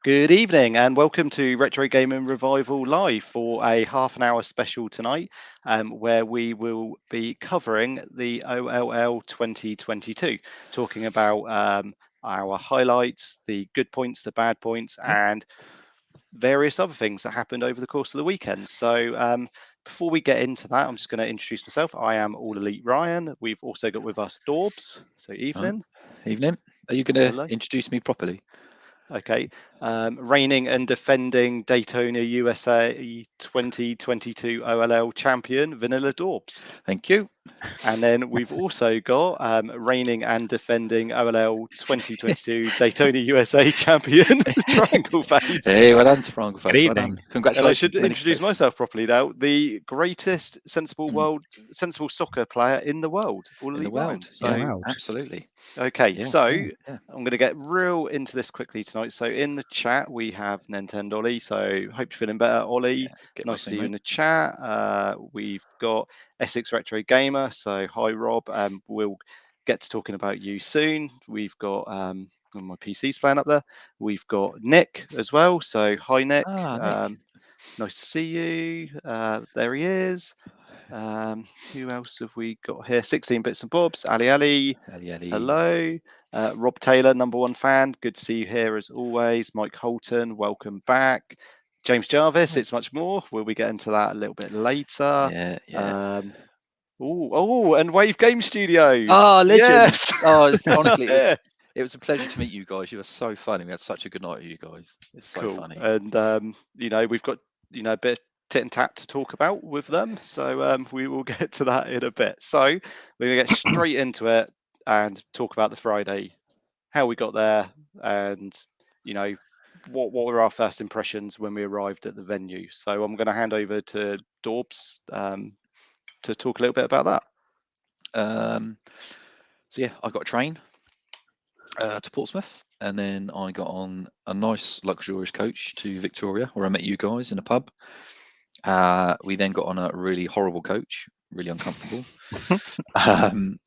Good evening and welcome to Retro Gaming Revival Live for a half an hour special tonight, where we will be covering the OLL 2022, talking about our highlights, the good points, the bad points, and various other things that happened over the course of the weekend. So before we get into that, I'm just going to introduce myself. I am All Elite Ryan. We've also got with us Dorbs. So evening. Evening. Are you going Hello. to introduce me properly? Okay, reigning and defending Daytona USA 2022 OLL champion, Vanilla Dorbs. Thank you. And then we've also got reigning and defending OLL 2022 Daytona USA champion, Triangle Face. Hey, well done, Triangle Face. Good Well evening. done. Congratulations. And I should Many introduce myself properly now. The greatest sensible soccer player in the world, All in the Elite Ryan. world. So, Yeah, absolutely. okay, Yeah, so yeah. I'm going to get real into this quickly tonight. So in the chat we have Nintendo Ollie. So hope you're feeling better, Ollie. Get Nice to see you mate. in the chat. We've got Essex Retro Gamer. So hi Rob. We'll get to talking about you soon. We've got my PC's playing up there. We've got Nick as well. So hi Nick. Nick. Nice to see you. There he is. Who else have we got here? 16 Bits and Bobs. Ali. Hello. Rob Taylor, #1 fan. Good to see you here as always. Mike Holton, welcome back. James Jarvis, it's much more. We'll be getting to that a little bit later. Yeah. And Wave Game Studios. Oh, legend. Yes. Oh, honestly, it was a pleasure to meet you guys. You were so funny. We had such a good night with you guys. It's so cool. funny. And we've got a bit of tit and tat to talk about with them. So we will get to that in a bit. So we're gonna get straight into it and talk about the Friday, how we got there, and what were our first impressions when we arrived at the venue. So I'm going to hand over to Dorbs to talk a little bit about that. So yeah, I got a train to Portsmouth, and then I got on a nice luxurious coach to Victoria, where I met you guys in a pub. We then got on a really horrible coach, really uncomfortable,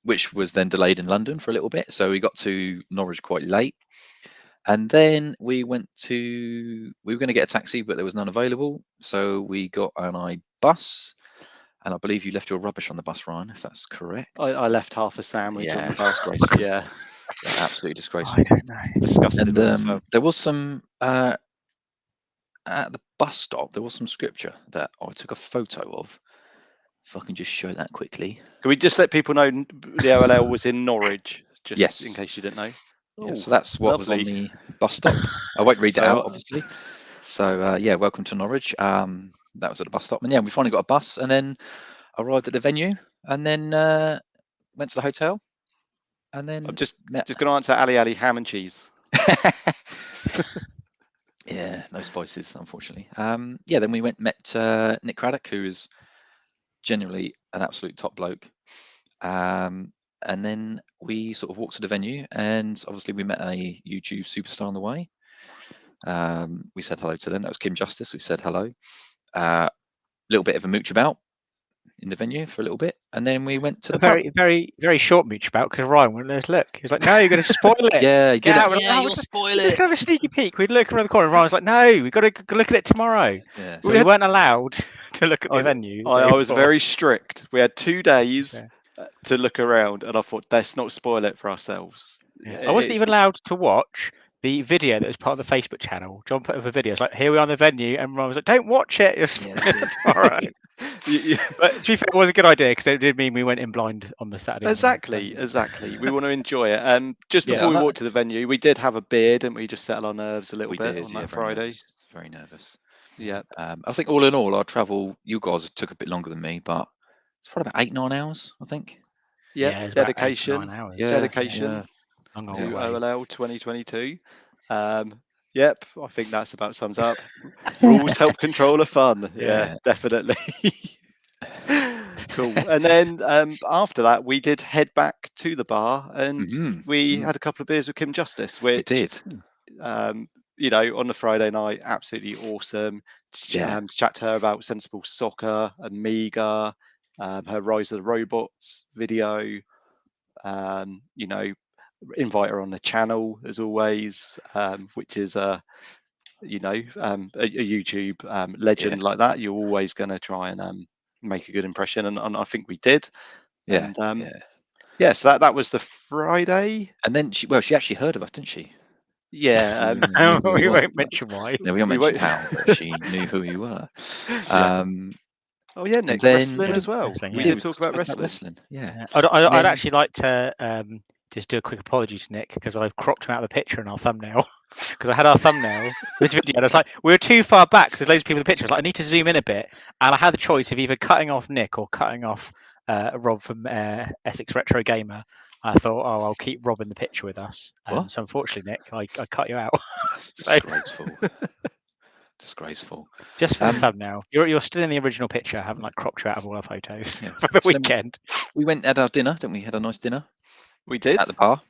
which was then delayed in London for a little bit. So we got to Norwich quite late. And then we were going to get a taxi, but there was none available. So we got on a bus. And I believe you left your rubbish on the bus, Ryan, if that's correct. I left half a sandwich on the bus. Disgraceful. Yeah, absolutely disgraceful. I don't know. Disgusted. And there was some at the bus stop. There was some scripture that I took a photo of. If I can just show that quickly. Can we just let people know the OLL was in Norwich, just in case you didn't know? Yeah, so that's what was on the bus stop. I won't read it out, obviously. So yeah, welcome to Norwich. That was at the bus stop, and yeah, we finally got a bus, and then arrived at the venue, and then went to the hotel, and then I'm just going to answer Ali ham and cheese. Yeah, no spices, unfortunately. Yeah, then we met Nick Craddock, who is genuinely an absolute top bloke. And then we sort of walked to the venue, and obviously we met a YouTube superstar on the way. We said hello to them. That was Kim Justice. We said hello. A little bit of a mooch about in the venue for a little bit, and then we went to the pub. Very short mooch about, because Ryan wouldn't let us look. He was like, "No, you're going to spoil it." Yeah, he did. You'll spoil it. Let's have a sneaky peek. We'd look around the corner, and Ryan was like, "No, we've got to look at it tomorrow." Yeah, so we weren't allowed to look at the venue. I was very strict. We had 2 days to look around, and I thought, let's not spoil it for ourselves. I wasn't even allowed to watch the video that was part of the Facebook channel. John put up a video. It's like, "Here we are in the venue," and Ryan was like, "Don't watch it. You'll spoil it tomorrow." But to be fair, it was a good idea, because it did mean we went in blind on the Saturday. Exactly. We want to enjoy it. Just before we walked to the venue, we did have a beer, didn't we? Just settle our nerves a little bit on that Friday. Very nervous. Yeah. I think all in all, our travel, you guys took a bit longer than me, but it's probably about 8-9 hours, I think. Yeah, dedication. Dedication to OLL 2022. Yep, I think that's about sums up. Rules help control the fun. Yeah, definitely. Cool. And then after that, we did head back to the bar, and we had a couple of beers with Kim Justice, which we did. On the Friday night, absolutely awesome. Chat to her about sensible soccer, Amiga, her Rise of the Robots video. Invite her on the channel as always, which is you know, a YouTube legend like that, you're always going to try and make a good impression, and I think we did. Yeah, And yeah, so that was the Friday. And then she actually heard of us, didn't she? Yeah, Knew who We were. won't mention why. No, we won't We mention won't- how, but she knew who we were. Yeah. Um, Oh yeah, Nick, then- wrestling as well. Wrestling, We yeah. did talk about wrestling. Yeah. I'd actually like to just do a quick apology to Nick because I've cropped him out of the picture in our thumbnail. Because I had our thumbnail for this video, and I was like, we were too far back because there's loads of people in the picture. I was like, I need to zoom in a bit, and I had the choice of either cutting off Nick or cutting off Rob from Essex Retro Gamer. I thought, oh, I'll keep Rob in the picture with us. What? So unfortunately, Nick, I cut you out. That's disgraceful. Disgraceful. Just for the thumbnail. You're still in the original picture. I haven't like cropped you out of all our photos for the weekend. We went had our dinner, didn't we? Had a nice dinner. We did at the bar.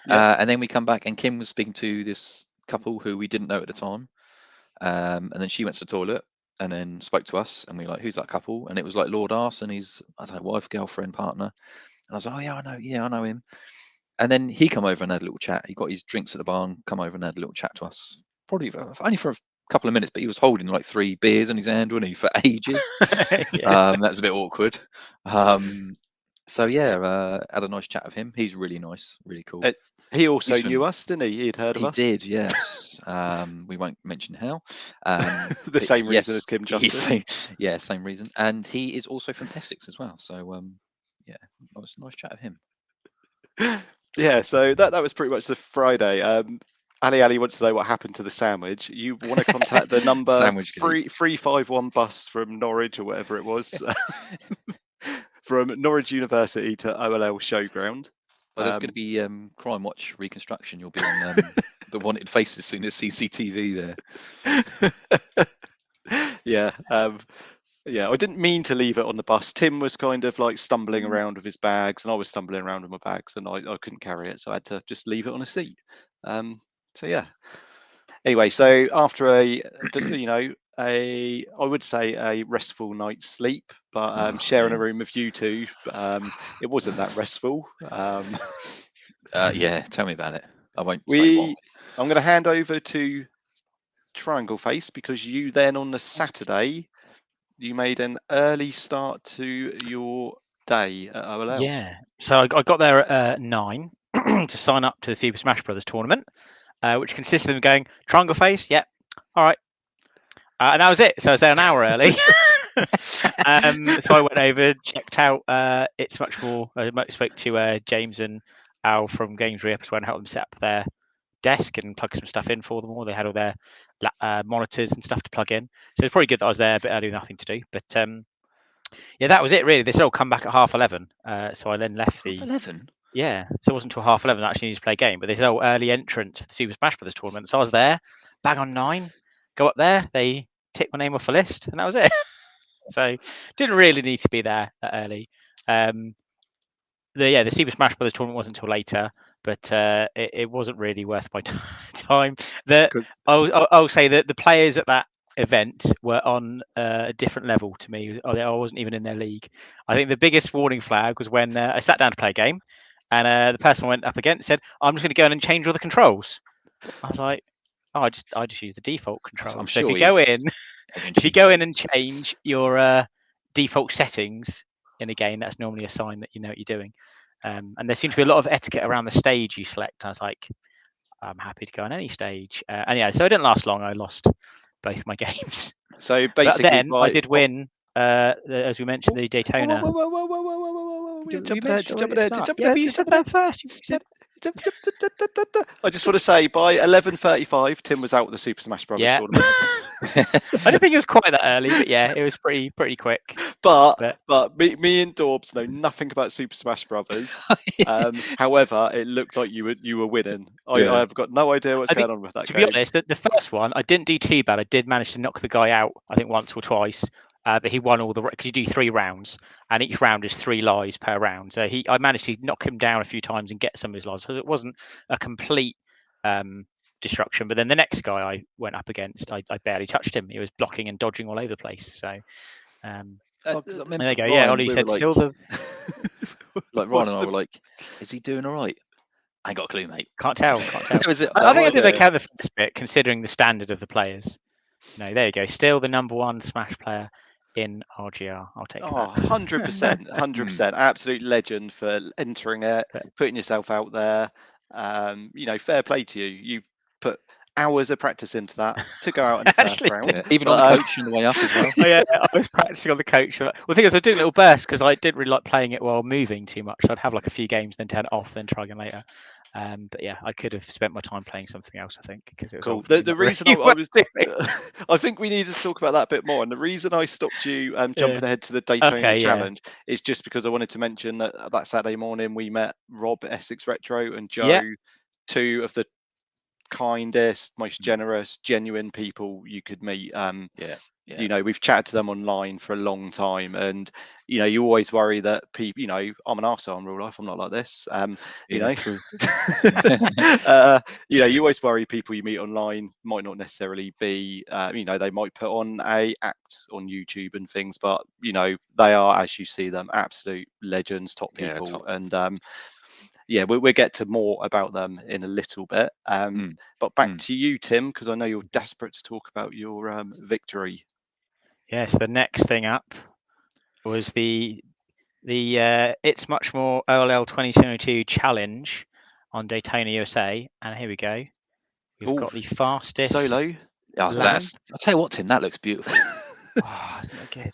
Yeah. And then we come back, and Kim was speaking to this couple who we didn't know at the time. And then she went to the toilet and then spoke to us, and we were like, "Who's that couple?" And it was like Lord Arse and his, I don't know, wife, girlfriend, partner. And I was like, "Oh yeah, I know him." And then he come over and had a little chat. He got his drinks at the bar and come over and had a little chat to us. Probably only for a couple of minutes, but he was holding like 3 beers in his hand, wasn't he, for ages? That was a bit awkward. So yeah, had a nice chat with him. He's really nice, really cool. He also knew us, didn't he? He'd heard of us. He did, yes. We won't mention how. The same reason as Kim Justice. Yeah, same reason. And he is also from Essex as well. So yeah, nice chat with him. Yeah, so that was pretty much the Friday. Ali wants to know what happened to the sandwich. You want to contact the number 351 bus from Norwich or whatever it was, from Norwich University to OLL Showground. Well, there's going to be Crime Watch reconstruction. You'll be on the wanted faces soon as CCTV there. Yeah. Yeah, I didn't mean to leave it on the bus. Tim was kind of like stumbling around with his bags, and I was stumbling around with my bags, and I couldn't carry it, so I had to just leave it on a seat. So yeah. Anyway, so after I would say a restful night's sleep, but sharing a room with you two, it wasn't that restful. Yeah, tell me about it. I won't say what. I'm going to hand over to Triangle Face because you then on the Saturday. You made an early start to your day at OLL. Yeah, so I got there at 9 to sign up to the Super Smash Brothers tournament, which consisted of them going, Triangle Face, yep, all right. And that was it. So I was there an hour early. So I went over, checked out It's Much More. I spoke to James and Al from Games Re-Up and helped them set up their desk and plug some stuff in for them all. They had all their monitors and stuff to plug in. So it's probably good that I was there a bit early, nothing to do. But yeah, that was it really. They said, "Oh, come back at 11:30." So I then left the 11. Yeah, so it wasn't until 11:30 I actually needed to play a game. But they said, "Oh, early entrance for the Super Smash Brothers tournament." So I was there, bang on 9, go up there. They ticked my name off the list, and that was it. So didn't really need to be there that early. The Super Smash Brothers tournament wasn't until later, but it wasn't really worth my time. I'll say that the players at that event were on a different level to me. I wasn't even in their league. I think the biggest warning flag was when I sat down to play a game, and the person went up again and said, "I'm just going to go in and change all the controls." I was like, "Oh, I just use the default controls." I'm so sure if you go in and change your default settings in a game, that's normally a sign that you know what you're doing. And there seems to be a lot of etiquette around the stage you select. I was like, I'm happy to go on any stage. And yeah, so it didn't last long. I lost both my games. So basically, but then I did win, as we mentioned, the Daytona. Jump ahead. I just want to say, by 11:35, Tim was out with the Super Smash Brothers tournament. I don't think it was quite that early, but yeah, it was pretty quick. But me and Dorbs know nothing about Super Smash Brothers. However, it looked like you were winning. I've got no idea what's going on with that. To be honest, the first one I didn't do too bad. I did manage to knock the guy out, I think once or twice. But he won all because you do 3 rounds, and each round is 3 lives per round. So I managed to knock him down a few times and get some of his lives. So it wasn't a complete destruction. But then the next guy I went up against, I barely touched him. He was blocking and dodging all over the place. So there you go. Yeah, Ollie said still the. Like Ryan and I were like, "Is he doing all right?" I ain't got a clue, mate. Can't tell. That was it. I think I did idea. okay with the first bit, considering the standard of the players. No, there you go. Still the #1 Smash player in RGR. I'll take Oh, that. 100%, 100%. Absolute legend for entering it, putting yourself out there. You know, fair play to you. You put hours of practice into that to go out in the first Actually, round. Yeah, even on the coach on the way up as well. Oh, yeah, I was practicing on the coach. Well, the thing is, I did a little burst because I didn't really like playing it while moving too much. So I'd have like a few games, then turn it off, then try again later. But yeah, I could have spent my time playing something else, I think, because it was Cool. ultimately The not reason really I worth was, doing. I think we need to talk about that a bit more. And the reason I stopped you jumping ahead to the Daytona Okay, yeah. Challenge is just because I wanted to mention that that Saturday morning we met Rob Essex Retro and Joe, Yeah. two of the kindest, most generous, genuine people you could meet. Yeah. You know, we've chatted to them online for a long time, and you know, you always worry that people, you know, I'm an arsehole in real life, I'm not like this. You know, True. you know, you always worry people you meet online might not necessarily be, you know, they might put on a act on YouTube and things, but you know, they are, as you see them, absolute legends, top people. Top. And yeah, we'll get to more about them in a little bit. But back to you, Tim, because I know you're desperate to talk about your victory. Yes, the next thing up was the It's Much More OLL2022 challenge on Daytona, USA, and here we go. We've got the fastest solo. lap. I'll tell you what, Tim, that looks beautiful. Oh, isn't that good?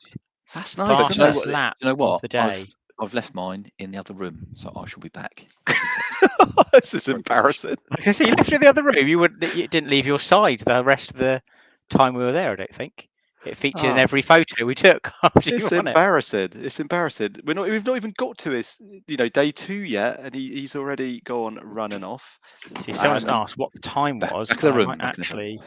That's nice. Fastest Isn't it? lap You know what? of the day. I've left mine in the other room, so I shall be back. This is embarrassing. I can see you left in the other room. You didn't leave your side the rest of the time we were there, I don't think. It featured in every photo we took after It's you won embarrassing. It's embarrassing. We've not even got to his, you know, day 2 yet, and he's already gone running off. it. Someone's asked what the time was. Back of the room. I might actually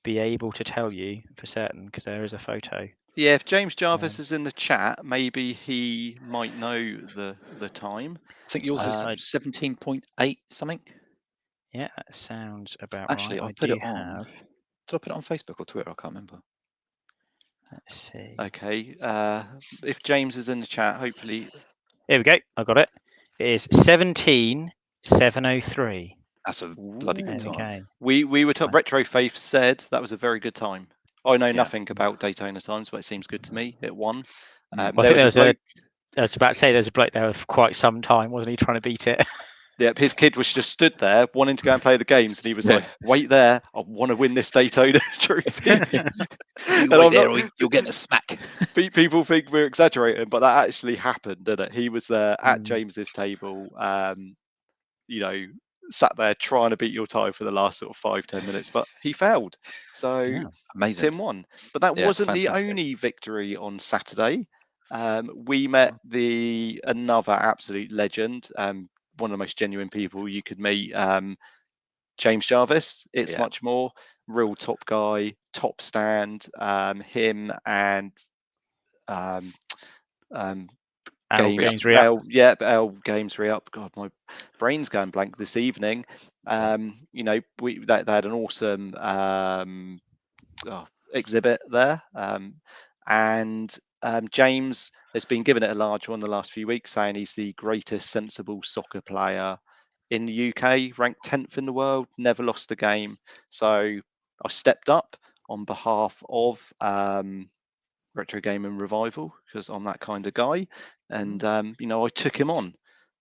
be able to tell you for certain because there is a photo. Yeah, if James Jarvis is in the chat, maybe he might know the time. I think yours is 17.8 something. Yeah, that sounds about Actually, right. I put it on. Did I put it on Facebook or Twitter? I can't remember. Let's see. Okay. If James is in the chat, hopefully. Here we go. I got it. It is 17:703. That's a bloody good time. We were told, Retro Faith said that was a very good time. I know Yeah. nothing about Daytona times, but it seems good to me. It won. Well, I was about to say there's a bloke there for quite some time, wasn't he, trying to beat it? Yep, his kid was just stood there wanting to go and play the games, and he was like, "Wait there, I want to win this Daytona trophy." You're getting a smack. People think we're exaggerating, but that actually happened, didn't it? He was there at James's table, you know, sat there trying to beat your time for the last sort of 5-10 minutes, but he failed. So amazing. Tim won. But that wasn't the only victory on Saturday. We met another absolute legend, one of the most genuine people you could meet, James Jarvis. It's much more real top guy, top stand. Him and Games re-up. God, my brain's going blank this evening. You know, they had an awesome exhibit there, and James has been given it a large one the last few weeks, saying he's the greatest sensible soccer player in the UK, ranked 10th in the world, never lost a game. So I stepped up on behalf of Retro Gaming Revival because I'm that kind of guy, and you know, I took him on.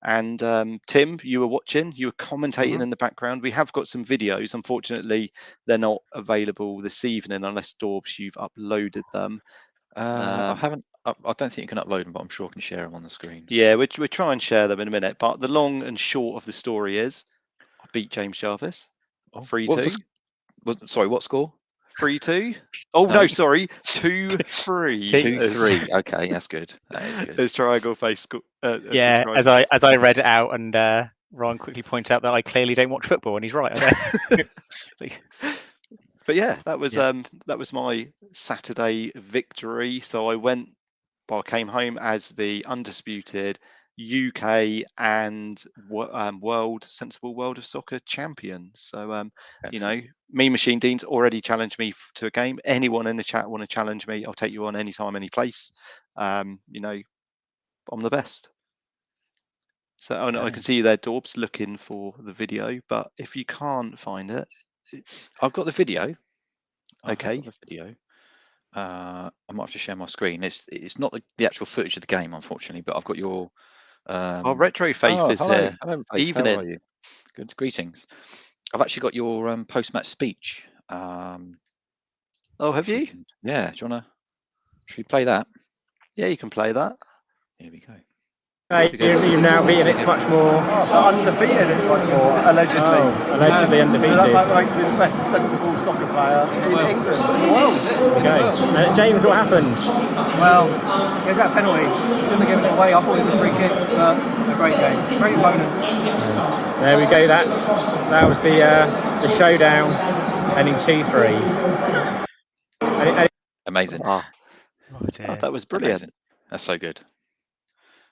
And Tim, you were watching, you were commentating in the background. We have got some videos. Unfortunately, they're not available this evening unless Dorbs, you've uploaded them. I haven't. I don't think you can upload them, but I'm sure I can share them on the screen. Yeah, we'll try and share them in a minute. But the long and short of the story is, I beat James Jarvis 3-2. Sorry, what score? 3-2. Oh no, sorry, 2-3. 2-3. Okay, that's good. That is good. There's triangle face. Yeah, as I read it out, and Ron quickly pointed out that I clearly don't watch football, and he's right. But yeah, that was my Saturday victory. So I came home as the undisputed UK and sensible world of soccer champion. So you know, Mean Machine Dean's already challenged me to a game. Anyone in the chat want to challenge me, I'll take you on anytime, any place. You know, I'm the best. So I can see you there, Dorbs, looking for the video. But if you can't find it, I've got the video. Okay. Got the video. I might have to share my screen. It's not the actual footage of the game, unfortunately, but I've got your. Our Retro Faith is hello. here. Hello, Faith. Evening. How are you? Good. Greetings. I've actually got your post-match speech. Oh, have you? Yeah. Do you wanna? Should we play that? Yeah, you can play that. Here we go. You've now beaten It's Much More. Undefeated, It's Much More, allegedly. Allegedly undefeated. That makes me the best sensible soccer player in England, in the world. Okay. James, what happened? Well, it was that penalty. Shouldn't have given it away. I thought it was a free kick, but a great game. Great opponent. There we go. That was the showdown, ending 2-3. Amazing. Oh, that was brilliant. Amazing. That's so good.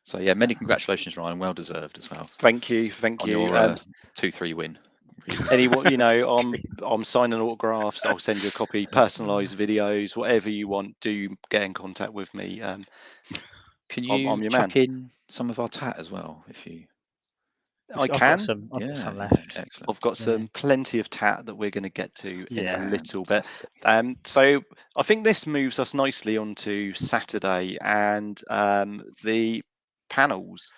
So yeah, many congratulations, Ryan. Well deserved as well. Thank you. On your 2-3 win. Anyone, I'm signing autographs. I'll send you a copy, personalised videos, whatever you want. Do get in contact with me. Can you chuck in some of our tat as well, if you? I can. I've got some left. Excellent. I've got plenty of tat that we're going to get to in a little bit. So I think this moves us nicely onto Saturday and the panels.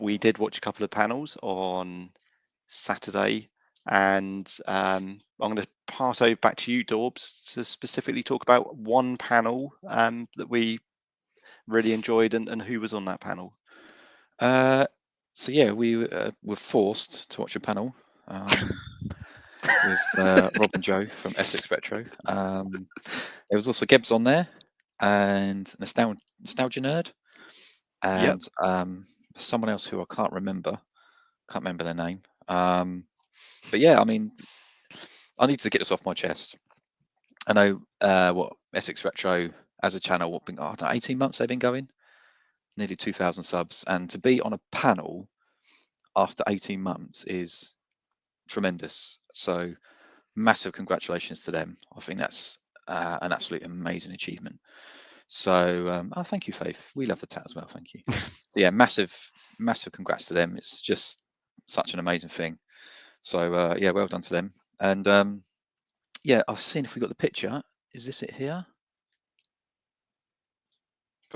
We did watch a couple of panels on Saturday, and I'm going to pass over back to you, Dorbs, to specifically talk about one panel that we really enjoyed and who was on that panel. So yeah, we were forced to watch a panel with Rob and Joe from Essex Retro. There was also Gebs on there, and Nostalgia Nerd, and someone else who I can't remember their name. But yeah, I mean, I need to get this off my chest. I know what Essex Retro as a channel, 18 months they've been going, nearly 2,000 subs, and to be on a panel after 18 months is tremendous. So massive congratulations to them. I think that's an absolute amazing achievement. So thank you, Faith. We love the tat as well. Thank you. Yeah, massive congrats to them. It's just such an amazing thing. So yeah, well done to them. And yeah, I've seen if we got the picture. Is this it here?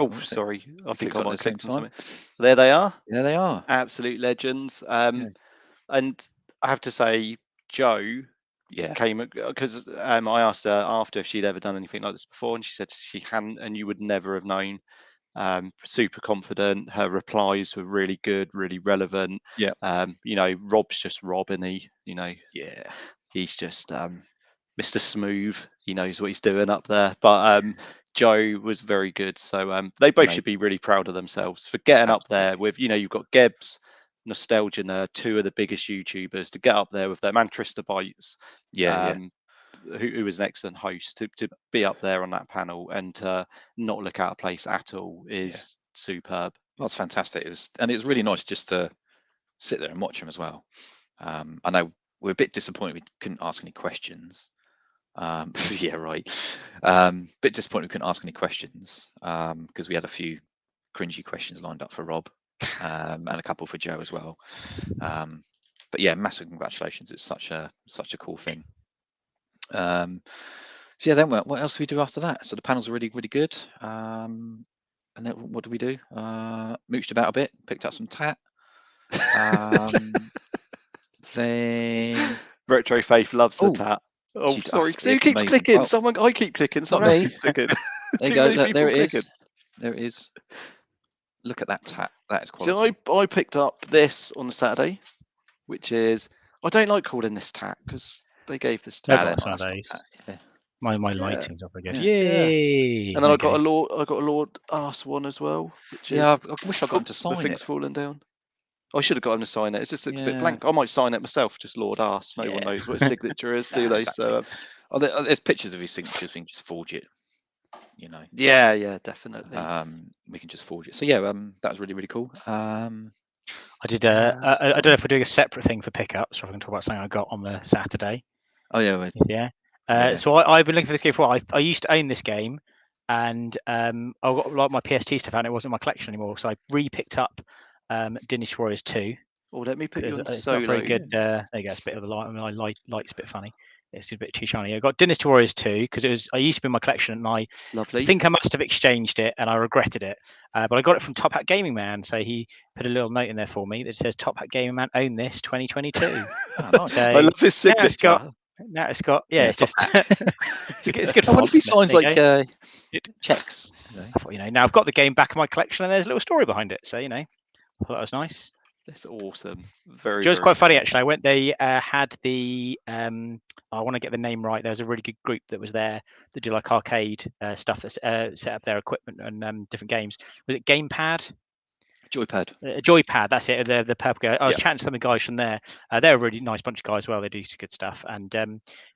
Oh, sorry. I think I might have clicked on something. Time. There they are. There they are. Absolute legends. And I have to say, Joe came because I asked her after if she'd ever done anything like this before, and she said she hadn't, and you would never have known. Super confident. Her replies were really good, really relevant. Yeah. Rob's just Rob, and yeah, he's just Mr. Smooth. He knows what he's doing up there. But Joe was very good. So they both should be really proud of themselves for getting up there with, you've got Gebs, Nostalgia Nerd, two of the biggest YouTubers, to get up there with them, and Trista Bites, who was an excellent host, to be up there on that panel and to not look out of place at all is superb. That's fantastic. It was really nice just to sit there and watch them as well. I know we're a bit disappointed we couldn't ask any questions. Yeah, right. Bit disappointed we couldn't ask any questions because we had a few cringy questions lined up for Rob and a couple for Joe as well. But yeah, massive congratulations. It's such a cool thing. So yeah, then what else do we do after that? So the panels are really, really good. And then what do we do? Mooched about a bit, picked up some tat. Then Retro Faith loves the tat. Oh, sorry. Who keeps clicking? I keep clicking. Someone else keeps clicking. There you go. Look, there it is. There it is. Look at that tat. That is quality. So I picked up this on the Saturday, which is, I don't like calling this tat because they gave this tat. My lighting's up, I guess. Yay! And then I got a Lord Arse one as well, which is. I wish I got him to sign it. The thing's fallen down. I should have got him to sign it. It just looks a bit blank. I might sign it myself, just Lord Arse. No one knows what his signature is, do they? Exactly. So there's pictures of his signatures. We can just forge it. Yeah, definitely. We can just forge it. So yeah, that was really, really cool. I did. I don't know if we're doing a separate thing for pickups, or if I can talk about something I got on the Saturday. Oh yeah. So I've been looking for this game for a while. I used to own this game, and I got like my PST stuff out, and it wasn't in my collection anymore. So I re-picked up Dynasty Warriors 2. Oh, let me put you on It's solo. not very good. There you go. It's a bit of the light. I mean, light's a bit funny. It's a bit too shiny. I got Dynasty Warriors 2 because I used to be in my collection, and I Lovely. think I must have exchanged it, and I regretted it. But I got it from Top Hat Gaming Man, so he put a little note in there for me that says Top Hat Gaming Man own this 2022. Oh, nice. So I love his signature. now it's got it's Top just Hat. it's good. I wonder if he font, signs isn't it? There you like checks. I thought, now I've got the game back in my collection, and there's a little story behind it. So I thought that was nice. That's awesome. Very. It was quite funny actually. I went. They had the. I want to get the name right. There was a really good group that was there that do like arcade stuff that set up their equipment and different games. Was it Gamepad? Joypad. Joypad. That's it. The purple guy. I was Yeah. chatting to some of the guys from there. They're a really nice bunch of guys as well. They do some good stuff. And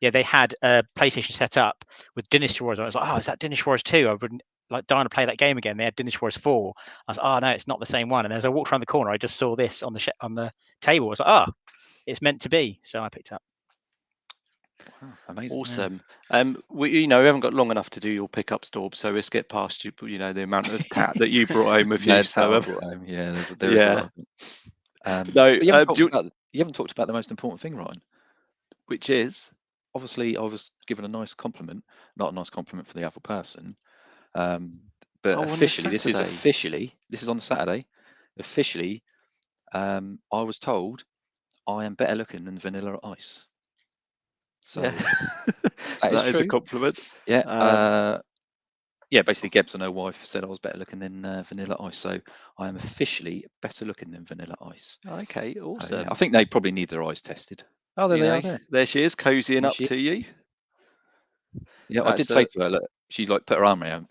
they had a PlayStation set up with Dynasty Wars. I was like, oh, is that Dynasty Wars 2? I wouldn't like dying to play that game again. They had Dynasty Wars 4. I was like, oh no, it's not the same one. And as I walked around the corner, I just saw this on the table. I was like, oh, it's meant to be. So I picked it up. Wow, amazing. Awesome. We haven't got long enough to do your pickup, Storb, so let's get past you. The amount of tat that you brought home with you. So yeah, there is a lot. No, you haven't talked about the most important thing, Ryan. Which is, obviously, I was given a nice compliment, not a nice compliment for the other person, but officially, this is on the Saturday. Officially, I was told I am better looking than Vanilla Ice. So that is a compliment. Yeah. Basically, Gebs and her wife said I was better looking than Vanilla Ice, so I am officially better looking than Vanilla Ice. Okay, awesome. So, I think they probably need their eyes tested. Oh, there they are. There she is, cozying up to you. Yeah, I did say to her, look, she put her arm around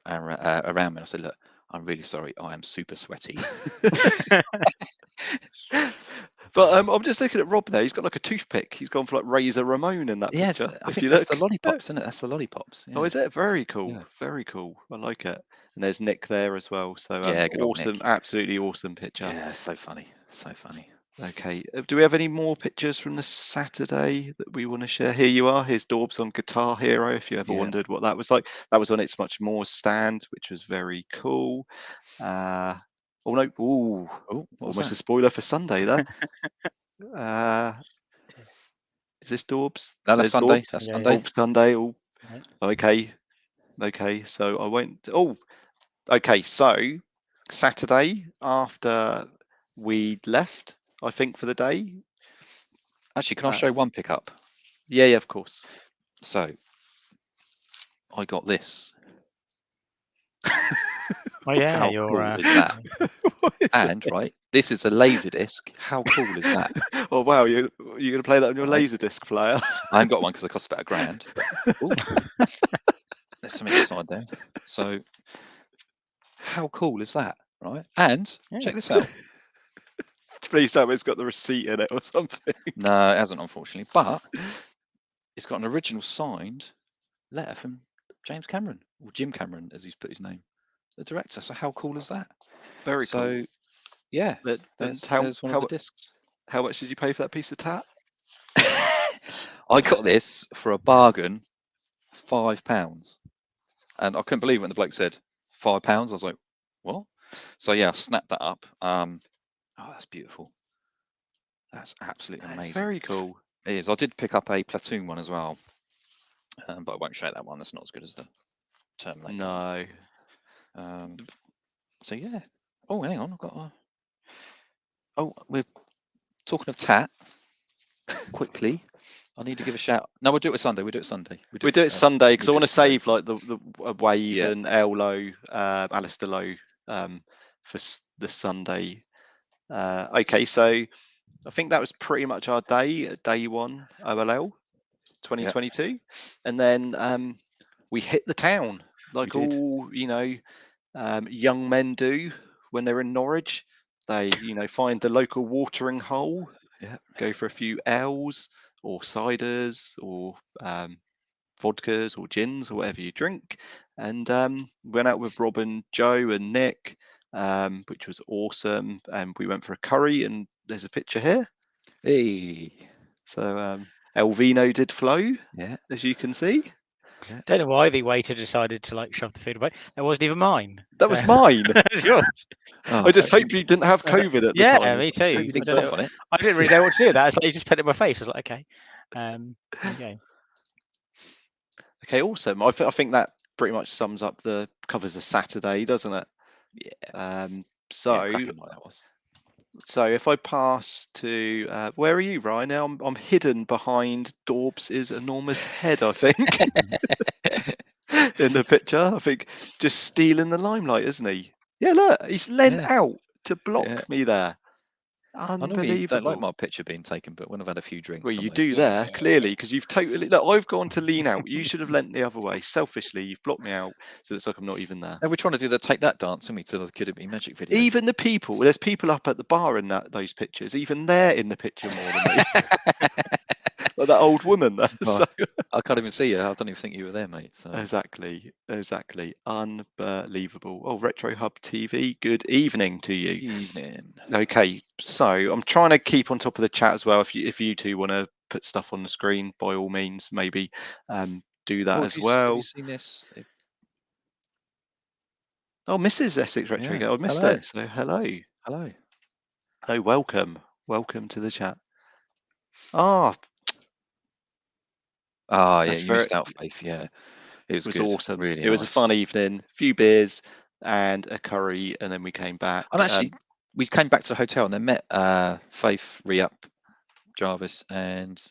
me. I said, look, I'm really sorry, I am super sweaty. But I'm just looking at Rob there. He's got like a toothpick. He's gone for like Razor Ramon in that picture. I think that's the lollipops, isn't it? That's the lollipops. Yeah. Oh, is it? Very cool. Yeah. Very cool. I like it. And there's Nick there as well. So awesome, absolutely awesome picture. Yeah, so funny. So funny. Okay. Do we have any more pictures from the Saturday that we want to share? Here you are. Here's Dorbs on Guitar Hero. If you ever wondered what that was like, that was on It's Much More stand, which was very cool. Oh no! Ooh, almost a spoiler for Sunday there. Is this Dorbs? No, that's Sunday. That's Sunday. Oh, Sunday. Oh, okay. So I went. Oh, okay. So Saturday after we left, I think for the day. Actually, can I show one pickup? Yeah, of course. So I got this. Oh yeah, how cool is that? And right, this is a Laserdisc. How cool is that? Oh wow, you're gonna play that on your Laserdisc player? I haven't got one because it costs about £1,000. But, there's something inside there. So how cool is that, right? And check this out. Please tell me it's got the receipt in it or something. No, it hasn't, unfortunately. But it's got an original signed letter from James Cameron, or Jim Cameron, as he's put his name. The director. So how cool is that? Very cool. So yeah, there's one of the discs. How much did you pay for that piece of tat? I got this for a bargain, £5, and I couldn't believe it when the bloke said £5. I was like, what? So yeah, I snapped that up. Oh, that's beautiful. That's absolutely amazing. Very cool. It is. I did pick up a Platoon one as well, but I won't show that one. That's not as good as the Terminator. No. So yeah. Oh, hang on. I've got a... Oh, we're talking of tat. Quickly, I need to give a shout. No, we'll do it Sunday. We do it Sunday because I want to save like the Wave and L Low, Alistair Low, for the Sunday. Okay, so I think that was pretty much our day one OLL 2022, and then we hit the town like all young men do when they're in Norwich. They find the local watering hole, go for a few ales or ciders or vodkas or gins or whatever you drink, and went out with Rob and Joe and Nick, which was awesome. And we went for a curry, and there's a picture here. Hey, so El Vino did flow, as you can see. Don't know why the waiter decided to like shove the food away. That wasn't even mine. That was mine. It's yours. Oh, I just hope you didn't have COVID at the Yeah, time. me too. hope you didn't cough on it. I didn't really know what to do with that. So you just put it in my face. I was like, okay. Okay. Okay, awesome. I think that pretty much sums up the covers of Saturday, doesn't it? Yeah. So cracking night that was. So if I pass to where are you, Ryan? Now I'm hidden behind Dorbs' enormous head, I think, in the picture. I think just stealing the limelight, isn't he? Yeah, look, he's leant out to block me there. I normally Unbelievable. don't like my picture being taken, but when I've had a few drinks, Well, I'm you like, do there, clearly, because you've totally look. I've gone to lean out. You should have leant the other way. Selfishly, you've blocked me out, so it's like I'm not even there. And we're trying to do the take that dance, aren't we, to the Kid at Me Magic video. Even the people, there's people up at the bar in those pictures. Even they're in the picture more than me. Like that old woman there. Well, So. I can't even see you. I don't even think you were there, mate. So. Exactly. Unbelievable. Oh, Retro Hub TV, good evening to you. Evening. Okay, so I'm trying to keep on top of the chat as well. If you two want to put stuff on the screen, by all means, maybe do that as well. Have you seen this? Oh, Mrs. Essex Retro, I missed it. So hello. Hello. Oh, welcome to the chat. Ah. Ah, yeah, you missed out, Faith. Yeah, it was good. Awesome. Really, it was a fun evening. A few beers and a curry, and then we came back. And actually, we came back to the hotel and then met Faith, Re-Up, Jarvis, and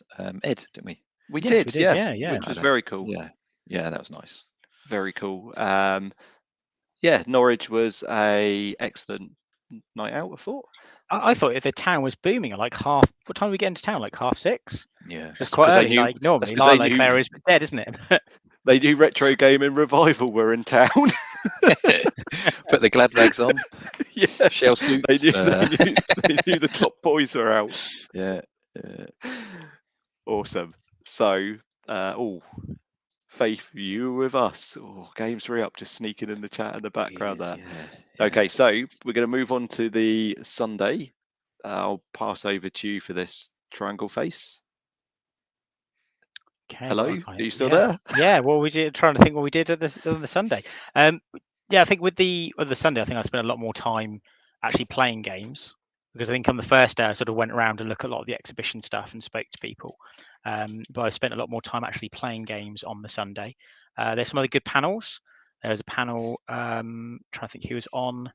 Ed, didn't we? We did, yeah. Which was very cool. Yeah, that was nice. Very cool. Yeah, Norwich was a excellent night out, I thought. I thought the town was booming at like half. What time did we get into town? Like 6:30. Yeah, it's quite early. Like normally, like Claire is dead, isn't it? They knew Retro Gaming Revival were in town. Put the glad rags on. Yeah, shell suits. They knew the top boys were out. Yeah. Awesome. So, Faith, you were with us. Games Re-Up just sneaking in the chat in the background there. Yeah. Okay, so we're going to move on to the Sunday. I'll pass over to you for this triangle face. Okay, hello, are you still there? Yeah. Well, we did trying to think what we did on the Sunday. Yeah, I think with the Sunday, I think I spent a lot more time actually playing games, because I think on the first day I sort of went around and looked at a lot of the exhibition stuff and spoke to people. But I spent a lot more time actually playing games on the Sunday. There's some other good panels. There was a panel. Trying to think who was on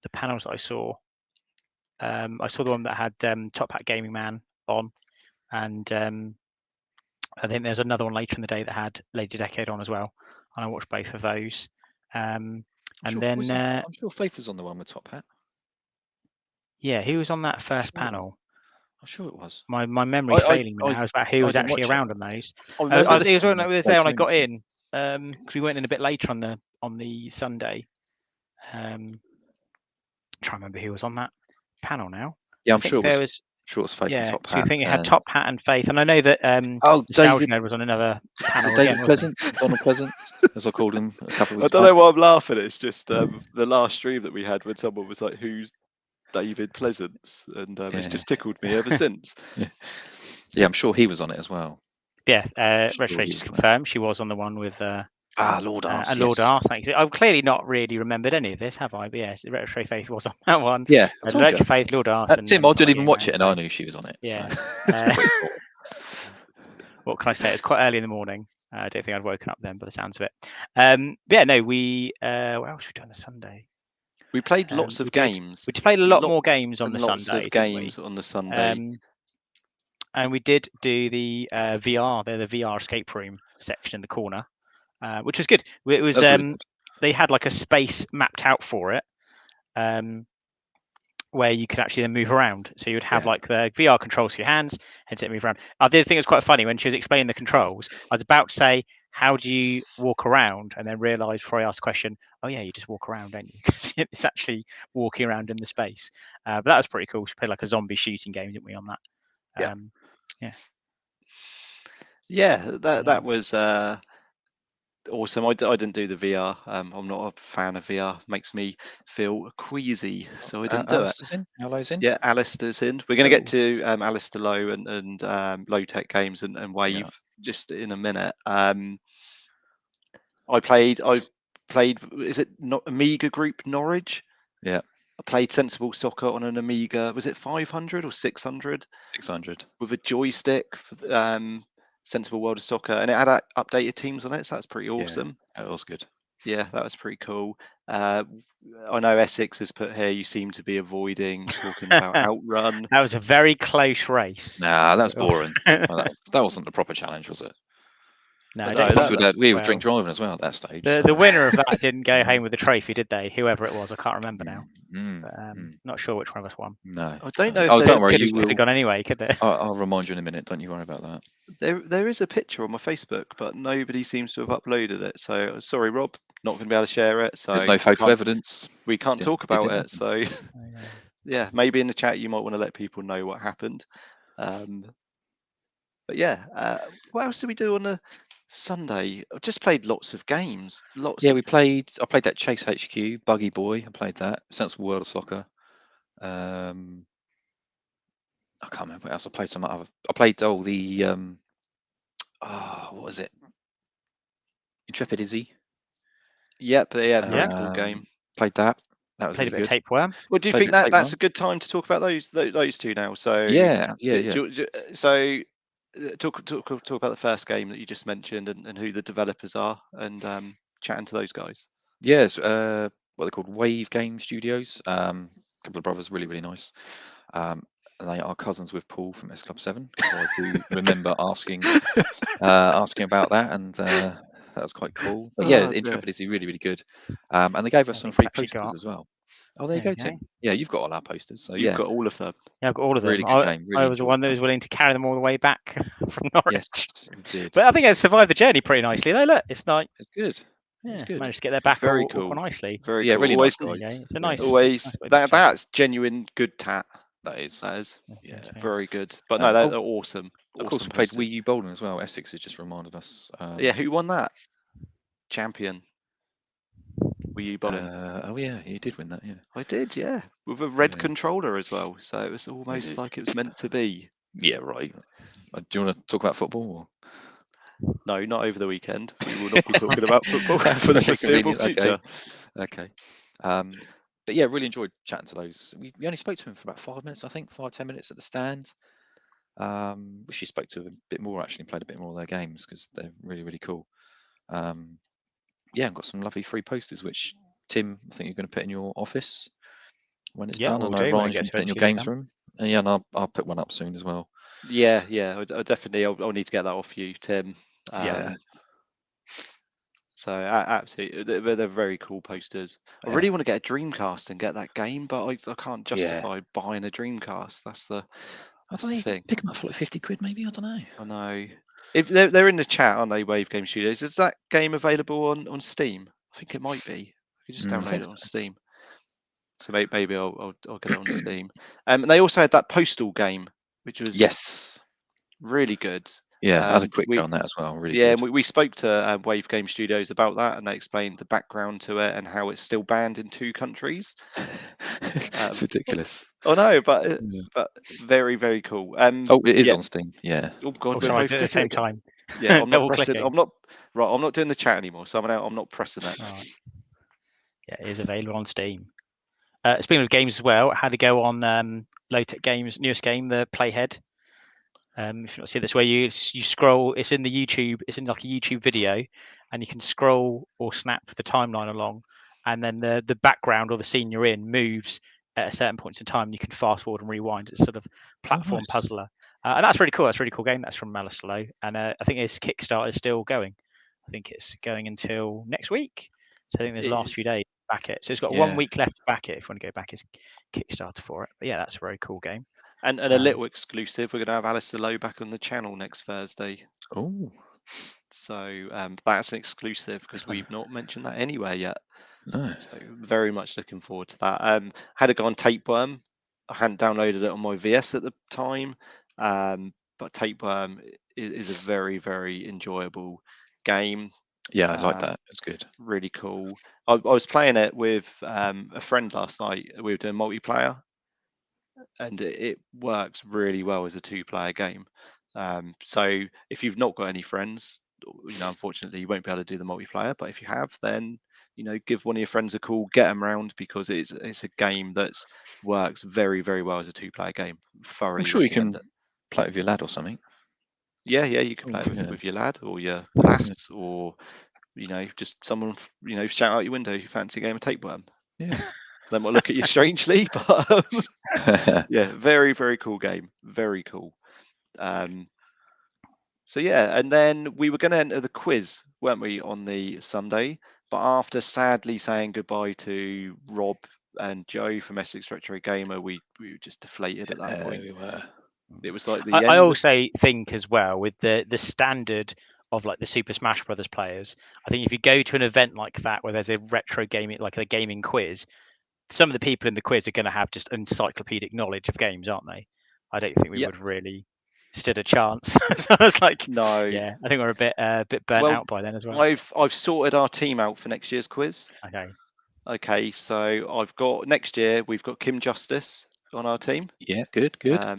the panels that I saw. I saw the one that had Top Hat Gaming Man on, and I think there's another one later in the day that had Lady Decade on as well, and I watched both of those. I'm sure Faith was on the one with Top Hat. Yeah, he was on that first panel. I'm sure it was. My memory's failing me now. It was about who was actually around on those. He was there when I got in, because we went in a bit later on the Sunday. Trying to remember who was on that panel now. Yeah, I'm sure it was. Sure, it's Faith and Top Hat. I think it had Top Hat and Faith, and I know that David was on another panel. David Pleasant, Donald Pleasant, as I called him a couple of weeks I don't know why I'm laughing. It's just the last stream that we had when someone was like, "Who's David Pleasant?" And it's just tickled me ever since. Yeah, I'm sure he was on it as well. Yeah, Retro confirmed she was on the one with Lord Arse. Lord Arse. Thank you. I've clearly not really remembered any of this, have I? But yes, Retro Faith was on that one. Yeah, Retro Faith, Lord Arse. Tim, I didn't even watch it, and I knew she was on it. Yeah. So. What can I say? It's quite early in the morning. I don't think I'd woken up then, by the sounds of it. Yeah, no, we. What else we done on the Sunday? We played lots of games. We played a lot more games on the Sunday. Lots of games on the Sunday. And we did do the VR. The VR escape room section in the corner, which was good. It was really good. They had like a space mapped out for it, where you could actually then move around. So you would have like the VR controls for your hands, headset move around. I did think it was quite funny when she was explaining the controls. I was about to say, how do you walk around? And then realised before I asked the question, oh yeah, you just walk around, don't you? Because it's actually walking around in the space. But that was pretty cool. We played like a zombie shooting game, didn't we, on that? That was awesome. I didn't do the VR. I'm not a fan of VR. Makes me feel queasy, so I didn't do it. Alistair's in? Yeah, Alistair's in. We're going to get to Alistair Lowe and Low Tech Games and Wave just in a minute. I played. Is it not Amiga Group Norwich? Yeah. I played Sensible Soccer on an Amiga. Was it 500 or 600? 600 with a joystick for Sensible World of Soccer, and it had updated teams on it. So that's pretty awesome. Yeah, that was good. Yeah, that was pretty cool. I know Essex has put here. You seem to be avoiding talking about Outrun. That was a very close race. Nah, that was boring. Well, that wasn't the proper challenge, was it? No, But I don't no, think We were well, drink driving as well at that stage. the winner of that didn't go home with the trophy, did they? Whoever it was, I can't remember now. But, not sure which one of us won. No. I don't know. Oh, If don't worry. Could have gone anyway, could it? I'll remind you in a minute. Don't you worry about that. There is a picture on my Facebook, but nobody seems to have uploaded it. So sorry, Rob, not going to be able to share it. So there's no photo evidence. We can't talk about it. So Oh, yeah, maybe in the chat you might want to let people know what happened. But yeah, what else did we do on a Sunday? I just played lots of games. I played that Chase HQ, Buggy Boy. I played that. Sensible World of Soccer. I can't remember what else I played. I played the what was it? Intrepid Izzy. Yep, yeah, very cool game. Played that. That was played really a bit good. of Tapeworm. Well, do you think that's a good time to talk about those two now? So yeah. So talk about the first game that you just mentioned and who the developers are, and chatting to those guys. Yes, what they're called, Wave Game Studios. A couple of brothers, really nice. They are cousins with Paul from S Club 7. I do remember asking about that, and that was quite cool. But yeah, Intrepid is really good. And they gave us some free posters as well. Oh, there you go, Tim. Yeah, you've got all our posters. So you've got all of them. Yeah, I've got all of them. Really good game. Really I was the one that was willing to carry them all the way back from Norwich. Yes, you did. But I think it survived the journey pretty nicely. Though, look, it's like it's good. Yeah, it's good. Managed to get their back very all cool. nicely. Very yeah, cool. really always, nice guys. It's a nice. Always that's genuine good tat. That is. Yeah, very good. But no, they're awesome. Of course, we played Wii U bowling as well. Essex has just reminded us. Yeah, who won that? Champion. Wii U bowling. Oh yeah, you did win that. Yeah, I did. Yeah, with a red controller as well. So it was almost like it was meant to be. Yeah, right. Do you want to talk about football? Or? No, not over the weekend. We will not be talking about football for the foreseeable future. Okay. But yeah, really enjoyed chatting to those. We only spoke to him for about 5 minutes, I think, 5-10 minutes at the stand. Wish he spoke to them a bit more, actually, played a bit more of their games because they're really cool. Yeah, I've got some lovely free posters, which Tim, I think you're going to put in your office when it's done. And Ryan's going to put in your games room. And yeah, and I'll put one up soon as well. Yeah, I definitely. I'll need to get that off you, Tim. Yeah. So absolutely, they're very cool posters. I really want to get a Dreamcast and get that game, but I can't justify buying a Dreamcast. That's the thing. Pick them up for like 50 quid, maybe. I don't know. I know. If they're in the chat, aren't they? Wave Game Studios. Is that game available on Steam? I think it might be. You just download it on Steam. So maybe I'll get it on Steam. And they also had that Postal game, which was really good. Yeah, I had a quick go on that as well. Really good. And we spoke to Wave Game Studios about that, and they explained the background to it and how it's still banned in 2 countries. It's ridiculous. Oh no, but very cool. It is on Steam. Yeah. Oh god, we're both at the same time. Yeah, I'm not pressing. I'm not doing the chat anymore. So I'm not pressing it. Right. Yeah, it is available on Steam. Speaking of games as well, how to go on Low Tech Games' newest game, the Playhead. If you not see this, where you scroll, it's in the YouTube, it's in like a YouTube video, and you can scroll or snap the timeline along, and then the background or the scene you're in moves at a certain points in time. And you can fast forward and rewind. It's sort of platform puzzler, and that's really cool. That's a really cool game. That's from Malice, and I think its Kickstarter is still going. I think it's going until next week. So I think there's the last few days to back it. So it's got 1 week left to back it if you want to go back its Kickstarter for it. But yeah, that's a very cool game. And a little exclusive, we're going to have Alistair Lowe back on the channel next Thursday. Oh. So that's an exclusive because we've not mentioned that anywhere yet. No. So very much looking forward to that. Had to go on Tapeworm. I hadn't downloaded it on my VS at the time, but Tapeworm is a very enjoyable game. Yeah, I like that. It's good. Really cool. I was playing it with a friend last night. We were doing multiplayer. And it works really well as a 2-player game. So if you've not got any friends, unfortunately, you won't be able to do the multiplayer. But if you have, then give one of your friends a call, get them round, because it's a game that works very, very well as a 2-player game. Thoroughly I'm sure you recommend can it. play it with your lad or something. Yeah, you can play it with your lad or your lass, or just someone shout out your window, you fancy a game of tapeworm. Yeah. They might look at you strangely, but yeah, very, very cool game. Very cool. So yeah, and then we were going to enter the quiz, weren't we, on the Sunday? But after sadly saying goodbye to Rob and Joe from Essex Retro Gamer, we were just deflated at that point. We were. It was like the I end. also think as well, with the standard of like the Super Smash Brothers players, I think if you go to an event like that where there's a retro gaming, like a gaming quiz, some of the people in the quiz are going to have just encyclopedic knowledge of games, aren't they? I don't think we would really stood a chance. So I was like, no, yeah, I think we're a bit burnt out by then as well. I've sorted our team out for next year's quiz. Okay, so I've got next year, we've got Kim Justice on our team. Yeah, good.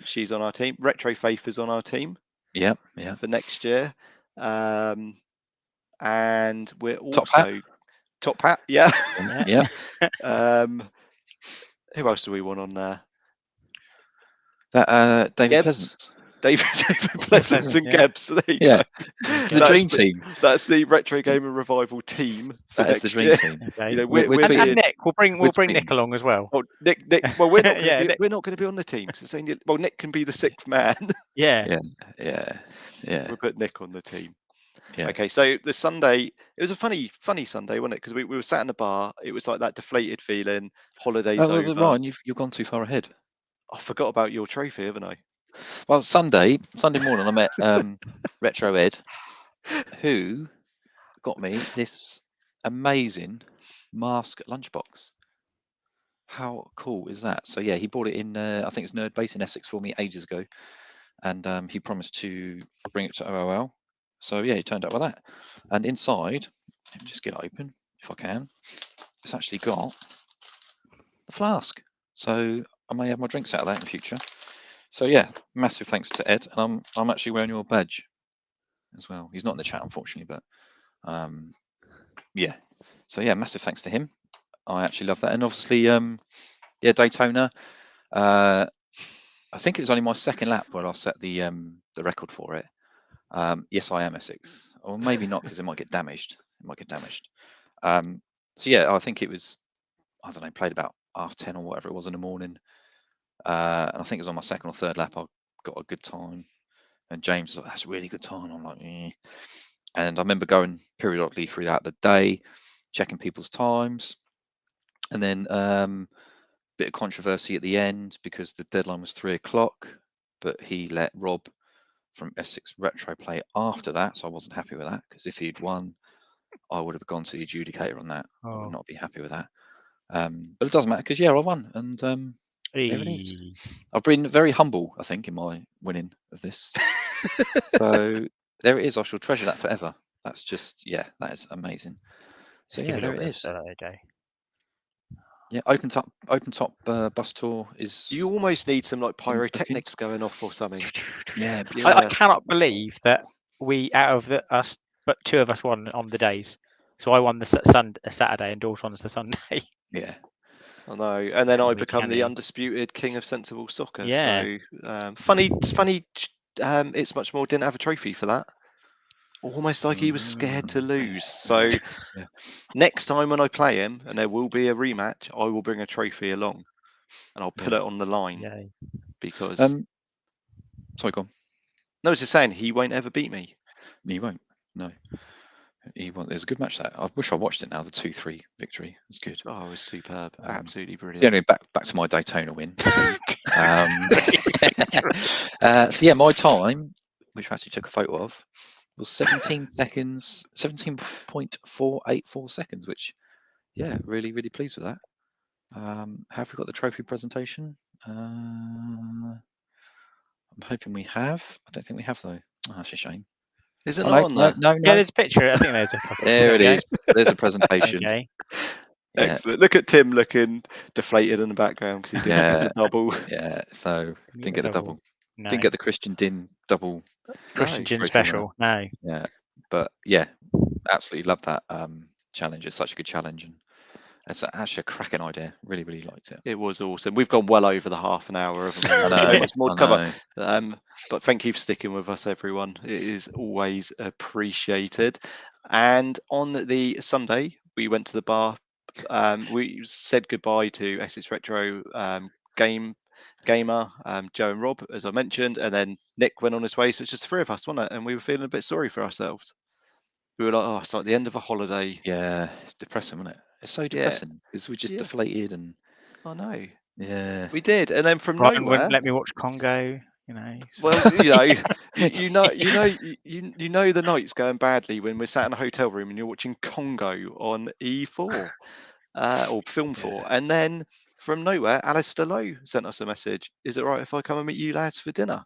She's on our team. Retro Faith is on our team. Yeah. For next year. And we're Top also Top Hat. Yeah. Yeah. Who else do we want on there? That David Gebs. Pleasance. David Pleasance and Gebs. There you go. The dream team. That's the Retro Gamer Revival team. That is the dream team. Okay. And Nick, we'll bring Nick along as well. Oh, Nick. Well, we're not. We're not going to be on the team. So Nick can be the 6th man. Yeah. We'll put Nick on the team. Yeah. Okay, so the Sunday, it was a funny Sunday, wasn't it? Because we were sat in the bar. It was like that deflated feeling. Holidays over. Ryan, you've gone too far ahead. I forgot about your trophy, haven't I? Well, Sunday morning, I met Retro Ed, who got me this amazing mask lunchbox. How cool is that? So yeah, he bought it in, I think it's Nerd Base in Essex for me ages ago, and he promised to bring it to OLL. So yeah, he turned up with that, and inside, let me just get it open if I can. It's actually got the flask, so I may have my drinks out of that in the future. So yeah, massive thanks to Ed, and I'm actually wearing your badge as well. He's not in the chat, unfortunately, but yeah. So yeah, massive thanks to him. I actually love that, and obviously, Daytona. I think it was only my 2nd lap where I set the record for it. Yes, I am Essex, or maybe not, because it might get damaged. So yeah, I think it was, I don't know, played about 10:30 or whatever it was in the morning. And I think it was on my 2nd or 3rd lap, I got a good time. And James was like, that's a really good time. I'm like, eh. And I remember going periodically throughout the day, checking people's times. And then bit of controversy at the end because the deadline was 3 o'clock, but he let Rob from Essex Retro play after that. So I wasn't happy with that, because if he'd won, I would have gone to the adjudicator on that. I would not be happy with that. But it doesn't matter, because I won. And there it is. I've been very humble, I think, in my winning of this. So there it is. I shall treasure that forever. That's just, that is amazing. So yeah, there it is. Okay. Yeah, open top bus tour is. You almost need some like pyrotechnics going off or something. Yeah, I cannot believe that we, out of us, but 2 of us won on the days. So I won the Saturday and Dawes won the Sunday. Yeah. I know, and then I become the undisputed king of sensible soccer. Yeah. So funny. It's much more didn't have a trophy for that. Almost like he was scared to lose. So next time when I play him, and there will be a rematch, I will bring a trophy along, and I'll put it on the line because. Sorry, go on. No, I was just saying he won't ever beat me. He won't. No. He won't. There's a good match that I wish I watched it now. The 2-3 victory it was good. Oh, it was superb. Absolutely brilliant. Yeah, anyway, back to my Daytona win. So yeah, my time, which I actually took a photo of, was 17 seconds, 17.484 seconds, which really, really pleased with that. Have we got the trophy presentation? I'm hoping we have. I don't think we have though. Oh, that's a shame. Is it not on there? No. Yeah, there's a picture. I think there's a couple. There it is. There's a presentation. Okay. Excellent. Look at Tim looking deflated in the background because he didn't get the double. Yeah, so didn't get a double. No. Didn't get the Christian Din double. Christian Din special. No. Yeah, But yeah, absolutely love that challenge. It's such a good challenge, and it's actually a cracking idea. Really, really liked it. It was awesome. We've gone well over the half an hour, haven't we? I know. So much more to cover. know. But thank you for sticking with us, everyone. It is always appreciated. And on the Sunday, we went to the bar. We said goodbye to Essex Retro Gamer, Joe and Rob, as I mentioned, and then Nick went on his way. So it's just the three of us, wasn't it? And we were feeling a bit sorry for ourselves. We were like, oh, it's like the end of a holiday. Yeah, it's depressing, isn't it? It's so depressing because we just deflated, and I know. Yeah, we did. And then from Brian nowhere, wouldn't let me watch Congo. You know. Well, you know, you know the night's going badly when we're sat in a hotel room and you're watching Congo on E4 or Film 4, and then from nowhere, Alistair Lowe sent us a message. Is it right if I come and meet you lads for dinner?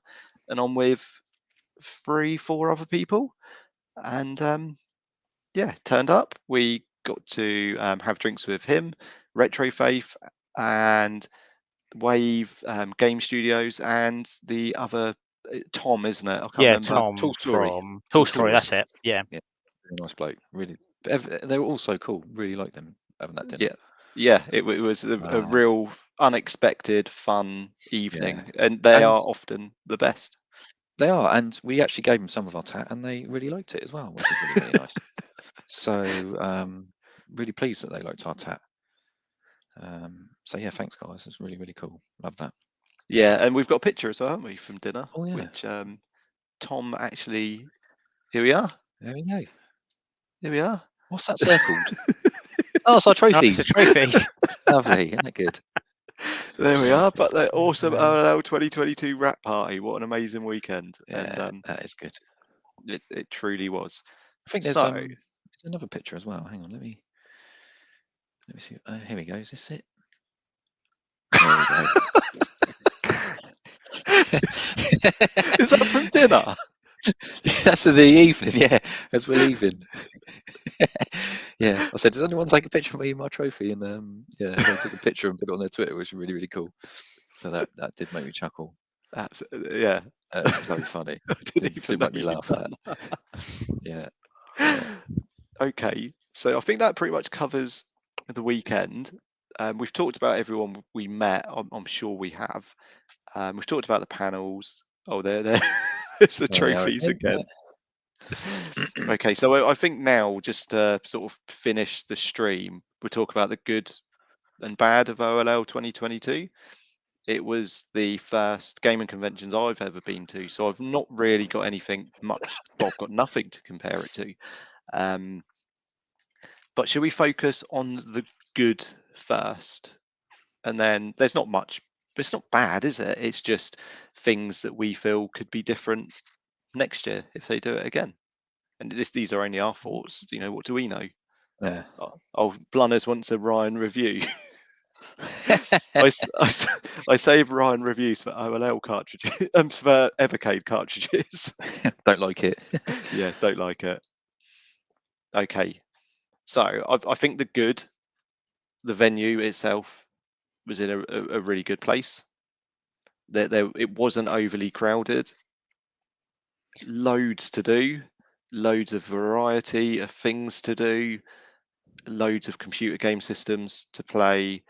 And I'm with 3-4 other people, and yeah, turned up. We got to have drinks with him, Retro Faith, and Wave Game Studios, and the other Tom, isn't it? I can't remember. Tom Tall Story. from Tall Story. That's it. Yeah. Really nice bloke. Really, they were all so cool. Really liked them having that dinner. Yeah. It was a real unexpected, fun evening, and they are often the best. They are, and we actually gave them some of our tat, and they really liked it as well, which is really, really nice. So, really pleased that they liked our tat. So yeah, thanks guys. It's really, really cool. Love that. Yeah, and we've got a picture as well, haven't we, from dinner? Oh yeah. Which Tom actually. Here we are. There we go. Here we are. What's that circled? Oh, it's our trophies. It's a trophy. Lovely, isn't that good? There we are. But the awesome OLL 2022 wrap party. What an amazing weekend! Yeah, and that is good. It truly was. I think there's another picture as well. Hang on, let me see. Here we go. Is this it? There we go. Is that from dinner? That's the evening, yeah, as we're leaving. Yeah, I said, does anyone take a picture of me and my trophy? And yeah, everyone took a picture and put it on their Twitter, which was really, really cool. So that did make me chuckle. Absolutely, yeah. It's so funny. Did make me laugh. That. Yeah. Okay, so I think that pretty much covers the weekend. We've talked about everyone we met. I'm sure we have. We've talked about the panels. Oh, there. It's the trophies again. Okay, so I think now, just to sort of finish the stream, we'll talk about the good and bad of OLL 2022. It was the first gaming conventions I've ever been to, so I've not really got anything much. Well, I've got nothing to compare it to. But should we focus on the good first? And then there's not much. It's not bad, is it? It's just things that we feel could be different next year if they do it again. And these are only our thoughts. You know, what do we know? Yeah. Oh, Blunners wants a Ryan review. I save Ryan reviews for OLL cartridges, for Evercade cartridges. Don't like it. Yeah, don't like it. Okay, so I think the venue itself was in a really good place. It wasn't overly crowded. Loads to do, loads of variety of things to do, loads of computer game systems to play,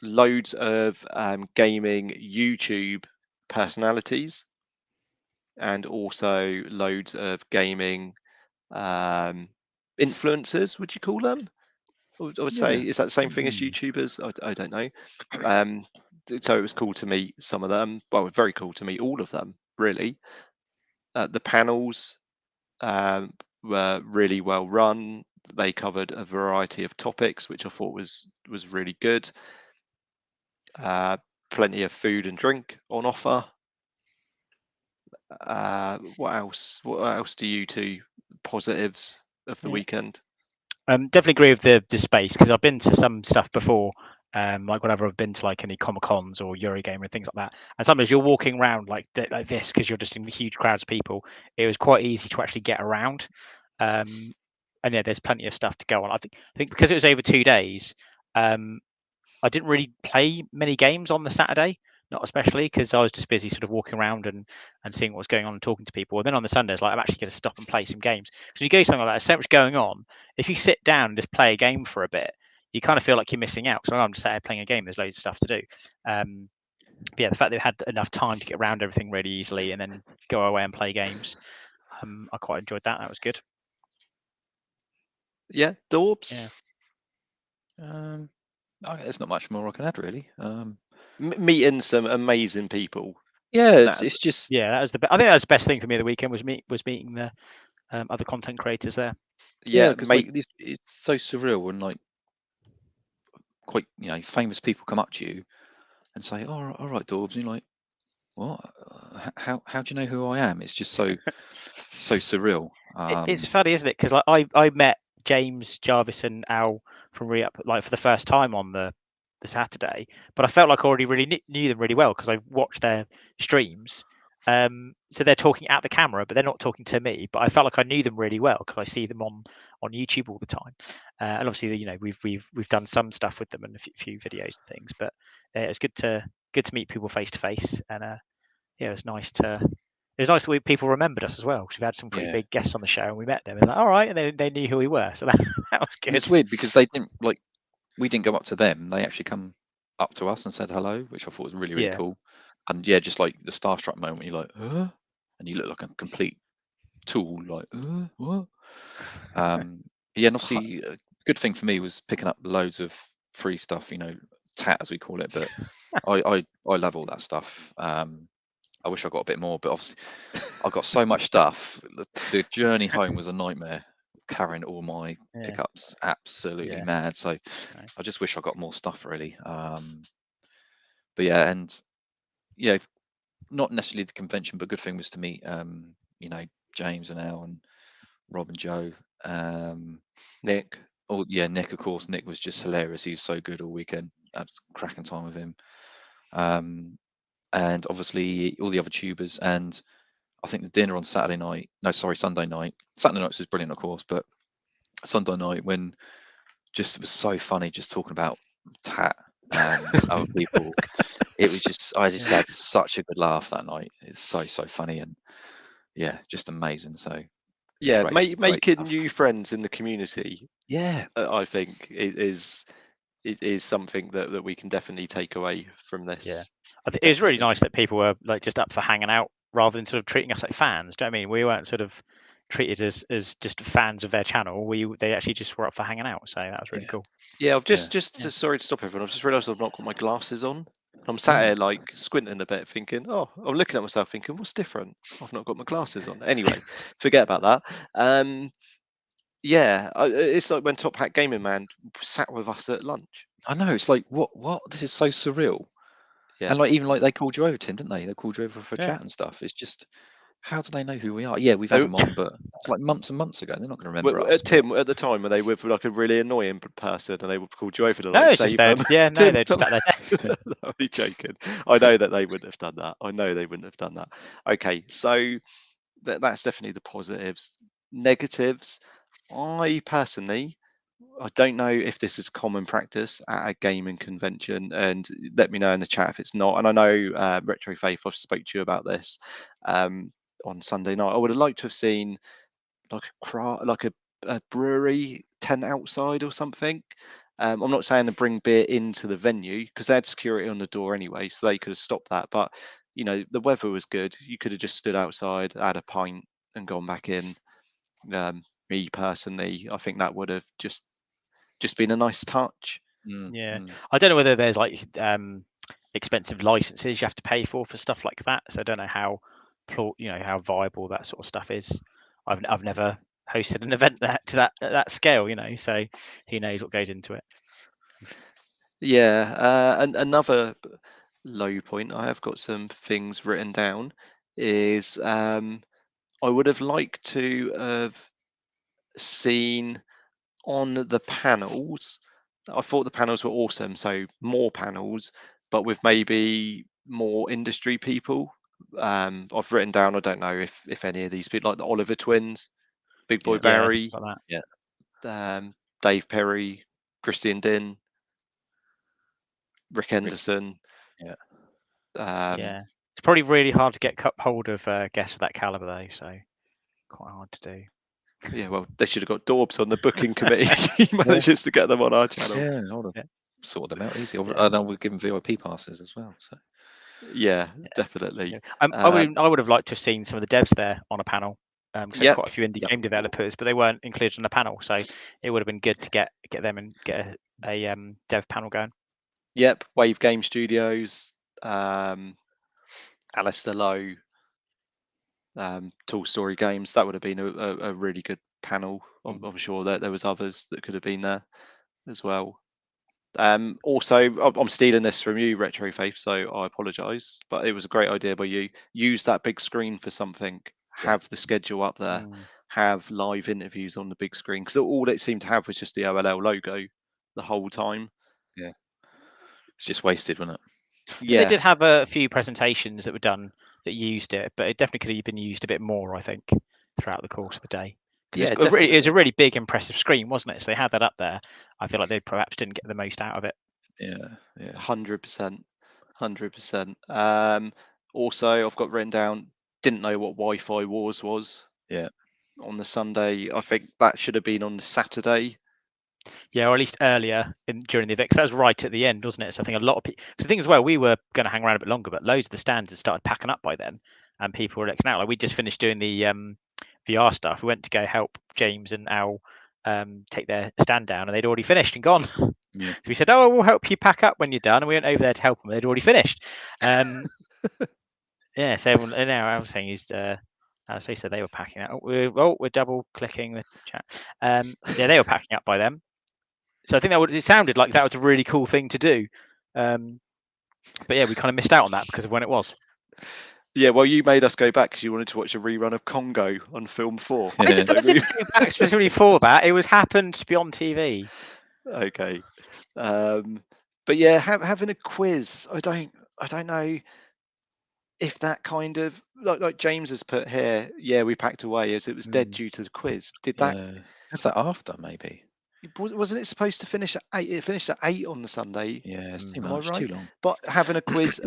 loads of gaming YouTube personalities, and also loads of gaming influencers. Would you call them? I would say, is that the same thing as YouTubers? I don't know. So it was cool to meet some of them. Well, very cool to meet all of them, really. The panels were really well run. They covered a variety of topics, which I thought was really good. Plenty of food and drink on offer. What else? What else do you two positives of the weekend? Definitely agree with the space, because I've been to some stuff before. Like whenever I've been to like any Comic Cons or Eurogamer and things like that, and sometimes you're walking around like this because you're just in huge crowds of people. It was quite easy to actually get around, and yeah, there's plenty of stuff to go on. I think because it was over 2 days, I didn't really play many games on the Saturday not especially, because I was just busy sort of walking around and seeing what was going on and talking to people. And then on the Sundays, like I'm actually going to stop and play some games. Because you go something like that, there's so much going on. If you sit down and just play a game for a bit, you kind of feel like you're missing out. So I'm just sat here playing a game. There's loads of stuff to do. But yeah, the fact that we had enough time to get around everything really easily and then go away and play games, I quite enjoyed that. That was good. Yeah, Dorbs. There's not much more I can add really. Meeting some amazing people. Yeah, it's just that was I think that was the best thing for me of the weekend was meeting the other content creators there. Yeah, because like it's so surreal when like quite famous people come up to you and say, "Oh, all right, Dorbs," and you're like, "What? How do you know who I am?" It's just so surreal. It's funny, isn't it? Because like I met James, Jarvis, and Al from Re-Up like for the first time on the Saturday, but I felt like I already really knew them really well because I watched their streams. So they're talking at the camera, but they're not talking to me. But I felt like I knew them really well because I see them on YouTube all the time. And obviously, we've done some stuff with them and a few videos and things. But it's good to meet people face to face, and yeah, it was nice to. It was nice that people remembered us as well because we've had some pretty big guests on the show and we met them and like, all right, and they knew who we were, so that was good. And it's weird because they didn't we didn't go up to them; they actually come up to us and said hello, which I thought was really cool. And yeah, just like the starstruck moment, you're like, and you look like a complete tool, like, what? Yeah, and obviously, a good thing for me was picking up loads of free stuff, tat as we call it. But I love all that stuff. I wish I got a bit more, but obviously, I got so much stuff. The journey home was a nightmare, carrying all my pickups, absolutely mad. So I just wish I got more stuff, really. But yeah, and yeah, not necessarily the convention, but good thing was to meet, James and Al and Rob and Joe, Nick. Oh yeah, Nick, of course. Nick was just hilarious. He was so good all weekend. I had a cracking time with him. And obviously all the other tubers, and I think the dinner on Sunday night. Saturday night was brilliant, of course, but Sunday night when just it was so funny, just talking about tat and other people. It was just I just had such a good laugh that night. It's so funny and yeah, just amazing. So yeah, great making stuff. new friends in the community. Yeah, I think it is something that we can definitely take away from this. Yeah, I think it was really nice that people were like just up for hanging out rather than sort of treating us like fans. Do you know what I mean? We weren't sort of treated as just fans of their channel. They actually just were up for hanging out. So that was really cool. Yeah, I've just sorry to stop everyone. I've just realised I've not got my glasses on. I'm sat here like squinting a bit, thinking, "Oh, I'm looking at myself, thinking, what's different? I've not got my glasses on." Anyway, forget about that. Yeah, it's like when Top Hat Gaming Man sat with us at lunch. I know. It's like what? This is so surreal. Yeah. And like even like they called you over, Tim, didn't they? They called you over for a chat and stuff. It's just how do they know who we are? Yeah, we've had them on, but it's like months and months ago. They're not going to remember us. Tim, at the time, were they with like a really annoying person and they would called you over to No, like it's save just them? yeah, no, Tim, they're just at their desk. I'm only joking. I know that they wouldn't have done that. I know they wouldn't have done that. Okay, so that's definitely the positives. Negatives, I personally, I don't know if this is common practice at a gaming convention, and let me know in the chat if it's not. And I know Retro Faith, I've spoke to you about this on Sunday night. I would have liked to have seen like a brewery tent outside or something. I'm not saying to bring beer into the venue because they had security on the door anyway, so they could have stopped that. But the weather was good. You could have just stood outside, had a pint, and gone back in. Me personally, I think that would have just been a nice touch. Yeah, I don't know whether there's like expensive licenses you have to pay for stuff like that. So I don't know how how viable that sort of stuff is. I've never hosted an event to that scale, so who knows what goes into it. Yeah, and another low point, I have got some things written down, is I would have liked to have seen on the panels. I thought the panels were awesome, so more panels, but with maybe more industry people. I've written down, I don't know if any of these people, like the Oliver twins, Big Boy Barry, like that. Dave Perry, Christian Din, Rick Henderson. Yeah, it's probably really hard to get hold of guests of that caliber though, so quite hard to do. Yeah, well, they should have got Dorbs on the booking committee. He manages to get them on our channel. Yeah, I would have sorted them out easy. And then we've given VIP passes as well. So yeah, definitely. I would have liked to have seen some of the devs there on a panel. There's quite a few indie game developers, but they weren't included on the panel, so it would have been good to get them and get a dev panel going. Yep, Wave Game Studios, Alistair Lowe, Tall Story Games. That would have been a really good panel. I'm sure that there was others that could have been there as well. Also, I'm stealing this from you, Retro Faith, so I apologise, but it was a great idea by you. Use that big screen for something. Have the schedule up there. Have live interviews on the big screen, because all it seemed to have was just the OLL logo the whole time. Yeah, it's just wasted, wasn't it? Yeah, they did have a few presentations that were done that used it, but it definitely could have been used a bit more, I think, throughout the course of the day. Yeah, it was a really big, impressive screen, wasn't it? So they had that up there. I feel like they perhaps didn't get the most out of it. Yeah, 100%. Also, I've got written down, didn't know what Wi-Fi Wars was. Yeah. On the Sunday, I think that should have been on the Saturday. Yeah, or at least earlier during the event, because that was right at the end, wasn't it? So I think a lot of people. Because the thing as well, we were going to hang around a bit longer, but loads of the stands had started packing up by then, and people were looking out. Like we just finished doing the VR stuff. We went to go help James and Al take their stand down, and they'd already finished and gone. Yeah. So we said, "Oh, we'll help you pack up when you're done," and we went over there to help them. They'd already finished. Yeah, so everyone, now I was saying is. As they said, they were packing up. We're double clicking the chat. Yeah, they were packing up by them. So I think it sounded like that was a really cool thing to do. But yeah, we kind of missed out on that because of when it was. Yeah, well, you made us go back because you wanted to watch a rerun of Congo on Film 4. I didn't go back specifically for that. It was happened to be on TV. Okay. But yeah, having a quiz, I don't know if that kind of like James has put here, yeah, we packed away as it was dead due to the quiz. Did that have that after maybe? Wasn't it supposed to finish at 8? It finished at 8 on the Sunday. Yeah, it's too Am I much, right? too long. But having a quiz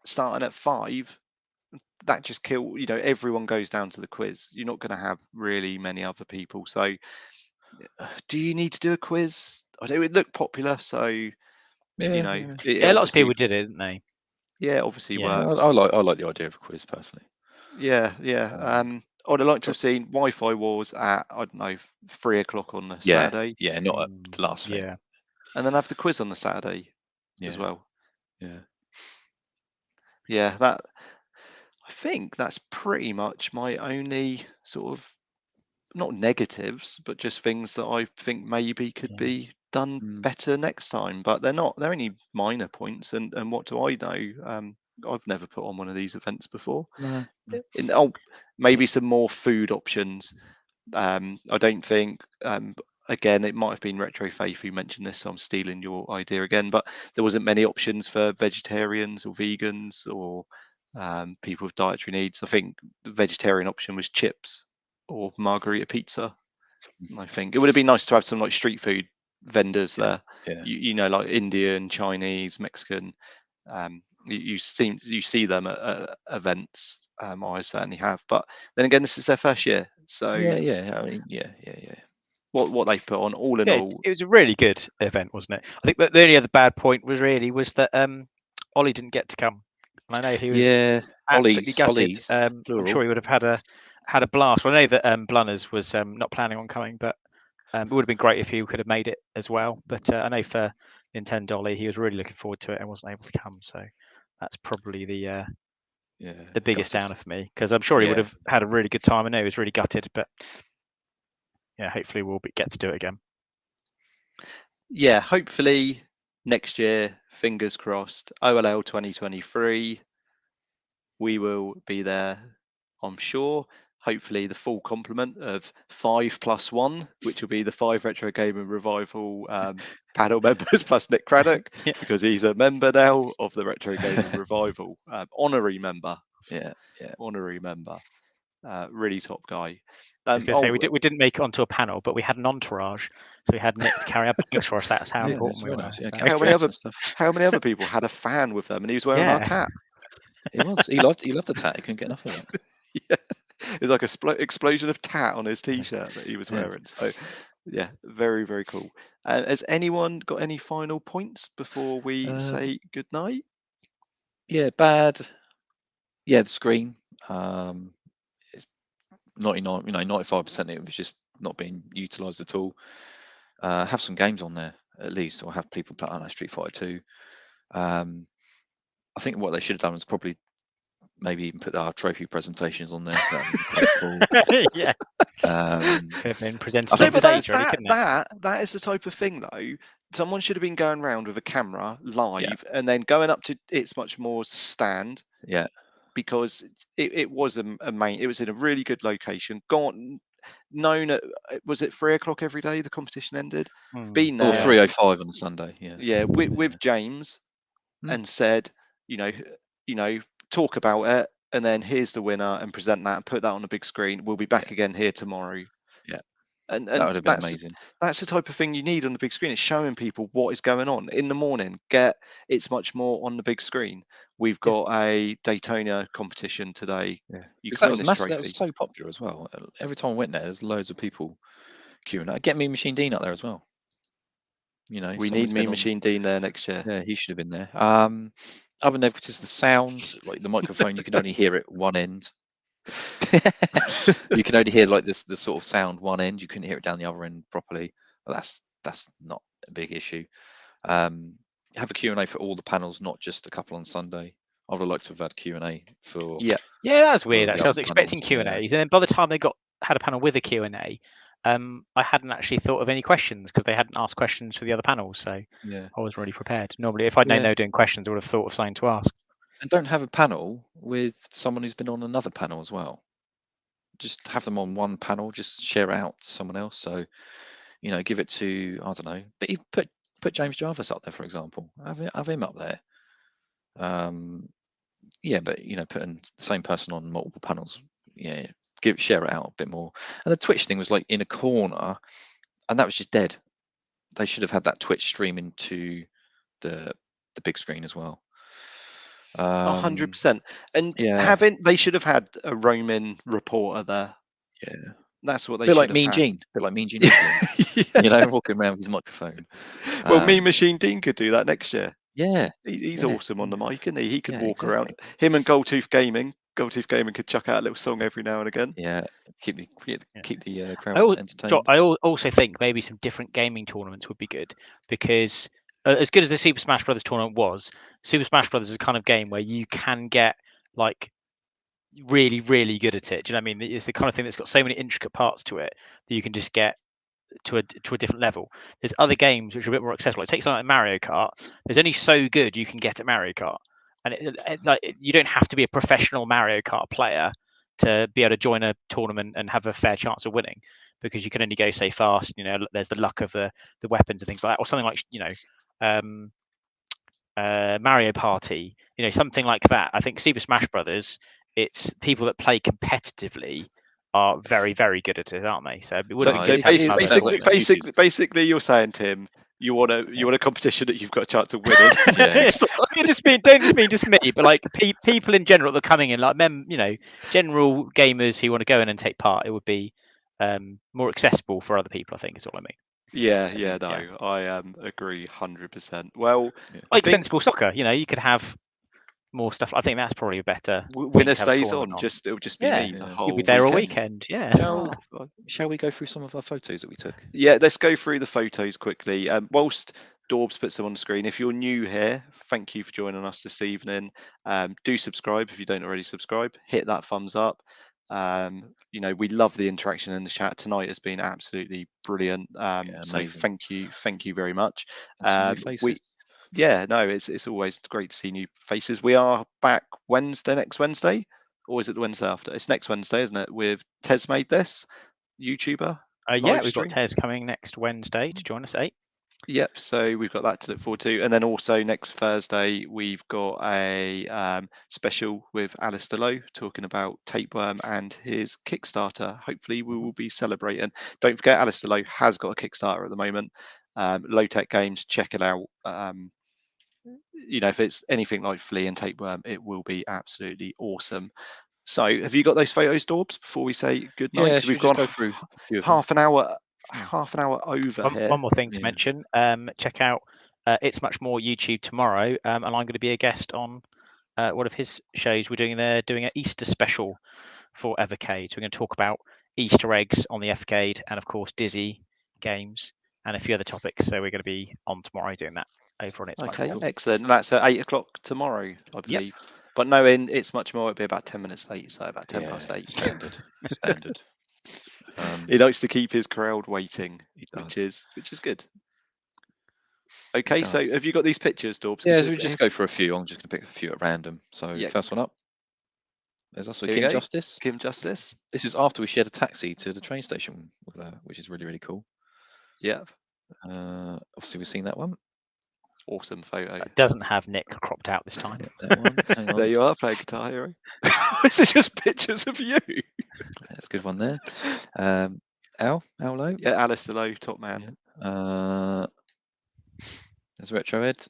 starting at 5, that just killed. Everyone goes down to the quiz. You're not going to have really many other people. So, do you need to do a quiz? I know it looked popular, so a lot of people did it, didn't they? Yeah, obviously worked. I like the idea of a quiz personally. Yeah. I'd have liked to have seen Wi-Fi Wars at, I don't know, 3 o'clock on the Saturday. Yeah, not at the last thing. Yeah. And then have the quiz on the Saturday as well. Yeah. That I think that's pretty much my only sort of, not negatives, but just things that I think maybe could be done better next time. But they're not. They're only minor points. And what do I know? I've never put on one of these events before. Maybe some more food options. I don't think. Again, it might have been Retro Faith who mentioned this, so I'm stealing your idea again. But there wasn't many options for vegetarians or vegans or people with dietary needs. I think the vegetarian option was chips or margarita pizza. I think it would have been nice to have some like street food vendors there. Yeah. Like Indian, Chinese, Mexican. You see them at events. I certainly have. But then again, this is their first year, so yeah. I mean, yeah. What they put on, all in all, it was a really good event, wasn't it? I think the only other bad point was that Ollie didn't get to come. And I know he was absolutely gutted. I'm sure he would have had a blast. Well, I know that Blunners was not planning on coming, but it would have been great if he could have made it as well. But I know for Nintendo Ollie, he was really looking forward to it and wasn't able to come. So that's probably the biggest downer for me, because I'm sure he would have had a really good time. I know he was really gutted, but yeah, hopefully we'll get to do it again. Yeah, hopefully next year, fingers crossed, OLL 2023, we will be there, I'm sure. Hopefully the full complement of 5+1, which will be the 5 Retro Gaming Revival panel members plus Nick Craddock, because he's a member now of the Retro Gaming Revival, honorary member. Yeah. Honorary member. Really top guy. I was going to say we didn't make it onto a panel, but we had an entourage, so we had Nick to carry our bags for us. That's how important we were. How many other people had a fan with them, and he was wearing our cap? He was. He loved the tat. He couldn't get enough of it. Yeah, it was like a explosion of tat on his t-shirt that he was wearing. So, yeah, very, very cool. Has anyone got any final points before we say good night? Yeah, bad. Yeah, the screen. It's 99, 95% of it was just not being utilised at all. Have some games on there at least, or have people play, I don't know, Street Fighter 2. I think what they should have done was probably maybe even put our trophy presentations on there. That would be quite cool. Yeah. Could have been presented No, on but stage, really, couldn't it? that is the type of thing though. Someone should have been going around with a camera live and then going up to It's Much More's stand. Yeah. Because it was it was in a really good location. Known at, was it 3 o'clock every day the competition ended? Been there. Or 3:05 on a Sunday. Yeah. Yeah, with James, and said, talk about it, and then here's the winner, and present that and put that on the big screen. We'll be back again here tomorrow. Yeah. And that would have been amazing. That's the type of thing you need on the big screen. It's showing people what is going on in the morning. It's much more on the big screen. We've got a Daytona competition today. Yeah, you that was massive. That was so popular as well. Every time I went there's loads of people queuing up. Get Mean Machine Dean up there as well. We need Mean Machine Dean there next year. Yeah, he should have been there. Other negatives, the sound, like the microphone, you can only hear it one end. You can only hear like this, the sort of sound one end. You couldn't hear it down the other end properly. Well, that's not a big issue. Have a Q&A for all the panels, not just a couple on Sunday. I would have liked to have had Q&A for. Yeah, that's weird. Actually, I was expecting Q&A, and then by the time they had a panel with a Q&A, I hadn't actually thought of any questions because they hadn't asked questions for the other panels. So yeah, I wasn't really prepared. Normally, if I'd known they were doing questions, I would have thought of something to ask. And don't have a panel with someone who's been on another panel as well. Just have them on one panel. Just share it out to someone else. So, give it to, I don't know. But you put James Jarvis up there, for example. Have him up there. Yeah, but putting the same person on multiple panels. Yeah, share it out a bit more. And the Twitch thing was like in a corner, and that was just dead. They should have had that Twitch streaming to the big screen as well. 100%. And they should have had a roaming reporter there. Yeah, that's what they should have like Mean had. Gene, bit like Mean Gene, walking around with his microphone. Well, Mean Machine Dean could do that next year. Yeah, he's awesome on the mic, isn't he? He could walk around. Him and Goldtooth Gaming could chuck out a little song every now and again. Yeah, keep the crowd entertained. I also think maybe some different gaming tournaments would be good, because as good as the Super Smash Brothers tournament was, Super Smash Brothers is a kind of game where you can get like really, really good at it. Do you know what I mean? It's the kind of thing that's got so many intricate parts to it that you can just get to a different level. There's other games which are a bit more accessible. It takes something like Mario Kart. There's only so good you can get at Mario Kart, and you don't have to be a professional Mario Kart player to be able to join a tournament and have a fair chance of winning, because you can only go so fast. There's the luck of the weapons and things like that, or something like Mario Party. Something like that. I think Super Smash Brothers, it's people that play competitively are very, very good at it, aren't they? So, basically, you're saying, Tim, you want a competition that you've got a chance of winning. Don't just mean just me, but like people in general that are coming in, like general gamers who want to go in and take part. It would be more accessible for other people, I think, is all I mean. I agree 100%. Well, like sensible soccer, you could have more stuff. I think that's probably a better. Winner stays on. It'll just be me the whole. You'll be there all weekend. Yeah. Shall we go through some of our photos that we took? Yeah, let's go through the photos quickly. Whilst Dorbs puts them on the screen, if you're new here, thank you for joining us this evening. Do subscribe if you don't already subscribe. Hit that thumbs up. We love the interaction in the chat tonight. Has been absolutely brilliant. So thank you very much. It's always great to see new faces. We are back next Wednesday, or is it the Wednesday after? It's next Wednesday, isn't it? With Tez Made This, YouTuber. We've got Tez coming next Wednesday to join us at 8. Yep, so we've got that to look forward to. And then also next Thursday, we've got a special with Alistair Lowe talking about Tapeworm and his Kickstarter. Hopefully we will be celebrating. Don't forget, Alistair Lowe has got a Kickstarter at the moment. Low Tech Games, check it out. you know, if it's anything like flea and tapeworm, it will be absolutely awesome. So, have you got those photos, Dorbs, before we say good night? Yeah, Because we've gone go through a few of half an hour over here. One more thing to mention. Check out It's Much More YouTube tomorrow, and I'm going to be a guest on one of his shows. We're doing an Easter special for Evercade. So we're going to talk about Easter eggs on the Evercade, and of course Dizzy games and a few other topics. So we're going to be on tomorrow doing that over on It's Much More. Excellent. That's at 8 o'clock tomorrow, I believe. But knowing It's Much More, it'll be about 10 minutes late, so about 10 past 8. Standard. He likes to keep his crowd waiting, which is good. Okay, so have you got these pictures, Dorbs? Yeah, so we just go for a few. I'm just going to pick a few at random. So first one up. There's also Kim Justice. Kim Justice. This is after we shared a taxi to the train station with her, which is really, really cool. Yep. Obviously, we've seen that one. Awesome photo. It doesn't have Nick cropped out this time. That one. Hang on. There you are, playing Guitar Hero. This is just pictures of you. That's a good one there. Al Lowe. Yeah, Alistair Lowe, top man. Yeah. There's Retro Ed.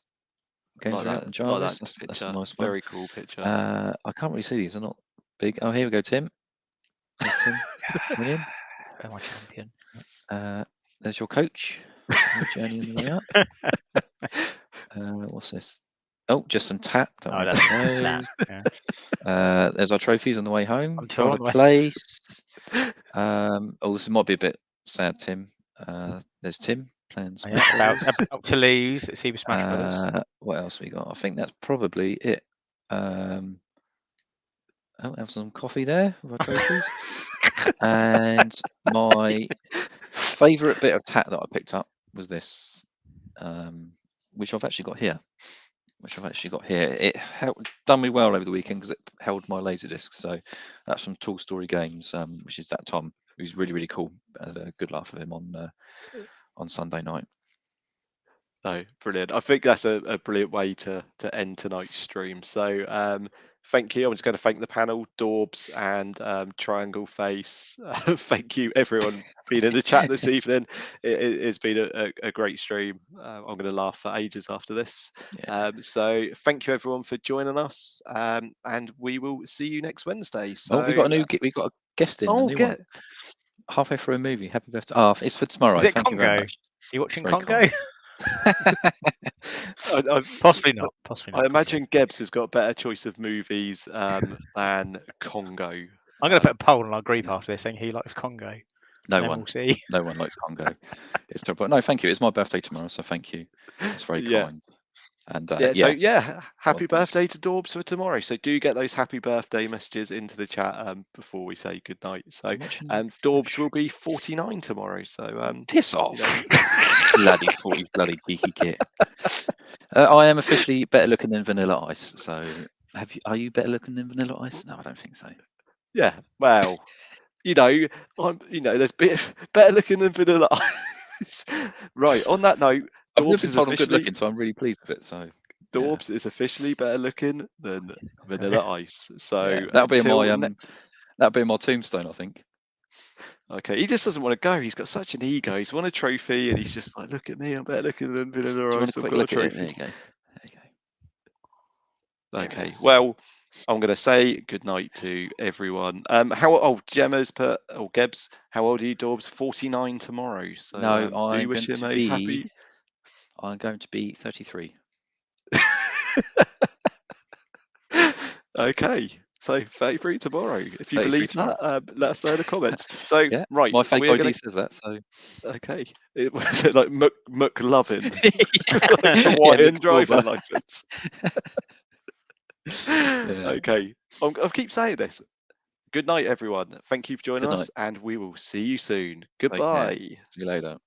Games like are out that, in Jarvis. Like That's a nice one. Very cool picture. I can't really see these. They're not big. Oh, here we go, Tim. There's Tim. Winning. Oh, my champion. There's your coach. Journey on the way up. What's this? Oh, just some tat. There's our trophies on the way home. Pride of place. This might be a bit sad, Tim. There's Tim playing about to lose at Super Smash Bros. What else we got? I think that's probably it. Have some coffee there with our trophies. And my favourite bit of tat that I picked up was this, which I've actually got here. It done me well over the weekend because it held my Laserdisc. So that's from Tall Story Games, which is that Tom, who's really, really cool. I had a good laugh with him on Sunday night. No, brilliant. I think that's a brilliant way to end tonight's stream. So thank you. I'm just going to thank the panel, Dorbs and Triangle Face. Thank you, everyone, being in the chat this evening. It's been a great stream. I'm going to laugh for ages after this. So thank you, everyone, for joining us. And we will see you next Wednesday. So we got a guest in. A new one. Halfway through a movie. Happy birthday. It's for tomorrow. Thank you very much. Are you watching Congo? Possibly not. I imagine Gebs has got a better choice of movies than Congo. I'm going to put a poll on our group after this saying he likes Congo. No one likes Congo. It's terrible. No, thank you. It's my birthday tomorrow, so thank you. It's very kind. And happy birthday to Dorbs for tomorrow. So do get those happy birthday messages into the chat before we say good night. So Dorbs will be 49 tomorrow. So piss off, bloody 40 bloody geeky kit. I am officially better looking than Vanilla Ice. So are you better looking than Vanilla Ice? No, I don't think so. Yeah, well, there's better looking than Vanilla Ice. Right. On that note. I've never been told I'm good looking, so I'm really pleased with it. So Dorbs is officially better looking than Vanilla Ice. So that'll be my tombstone, I think. Okay, he just doesn't want to go. He's got such an ego. He's won a trophy, and he's just like, "Look at me, I'm better looking than Vanilla Ice. I've got a trophy." There you go. Okay, well, I'm going to say good night to everyone. Gemma's put, Gebs, how old are you, Dorbs? 49 tomorrow. So do you wish him a happy? I'm going to be 33. Okay, so 33 tomorrow. If you believe that, let us know in the comments. So, right, my fake ID says that. So, okay, was it like McLovin, like a driving license? Okay, I'll keep saying this. Good night, everyone. Thank you for joining us, and we will see you soon. Goodbye. See you later.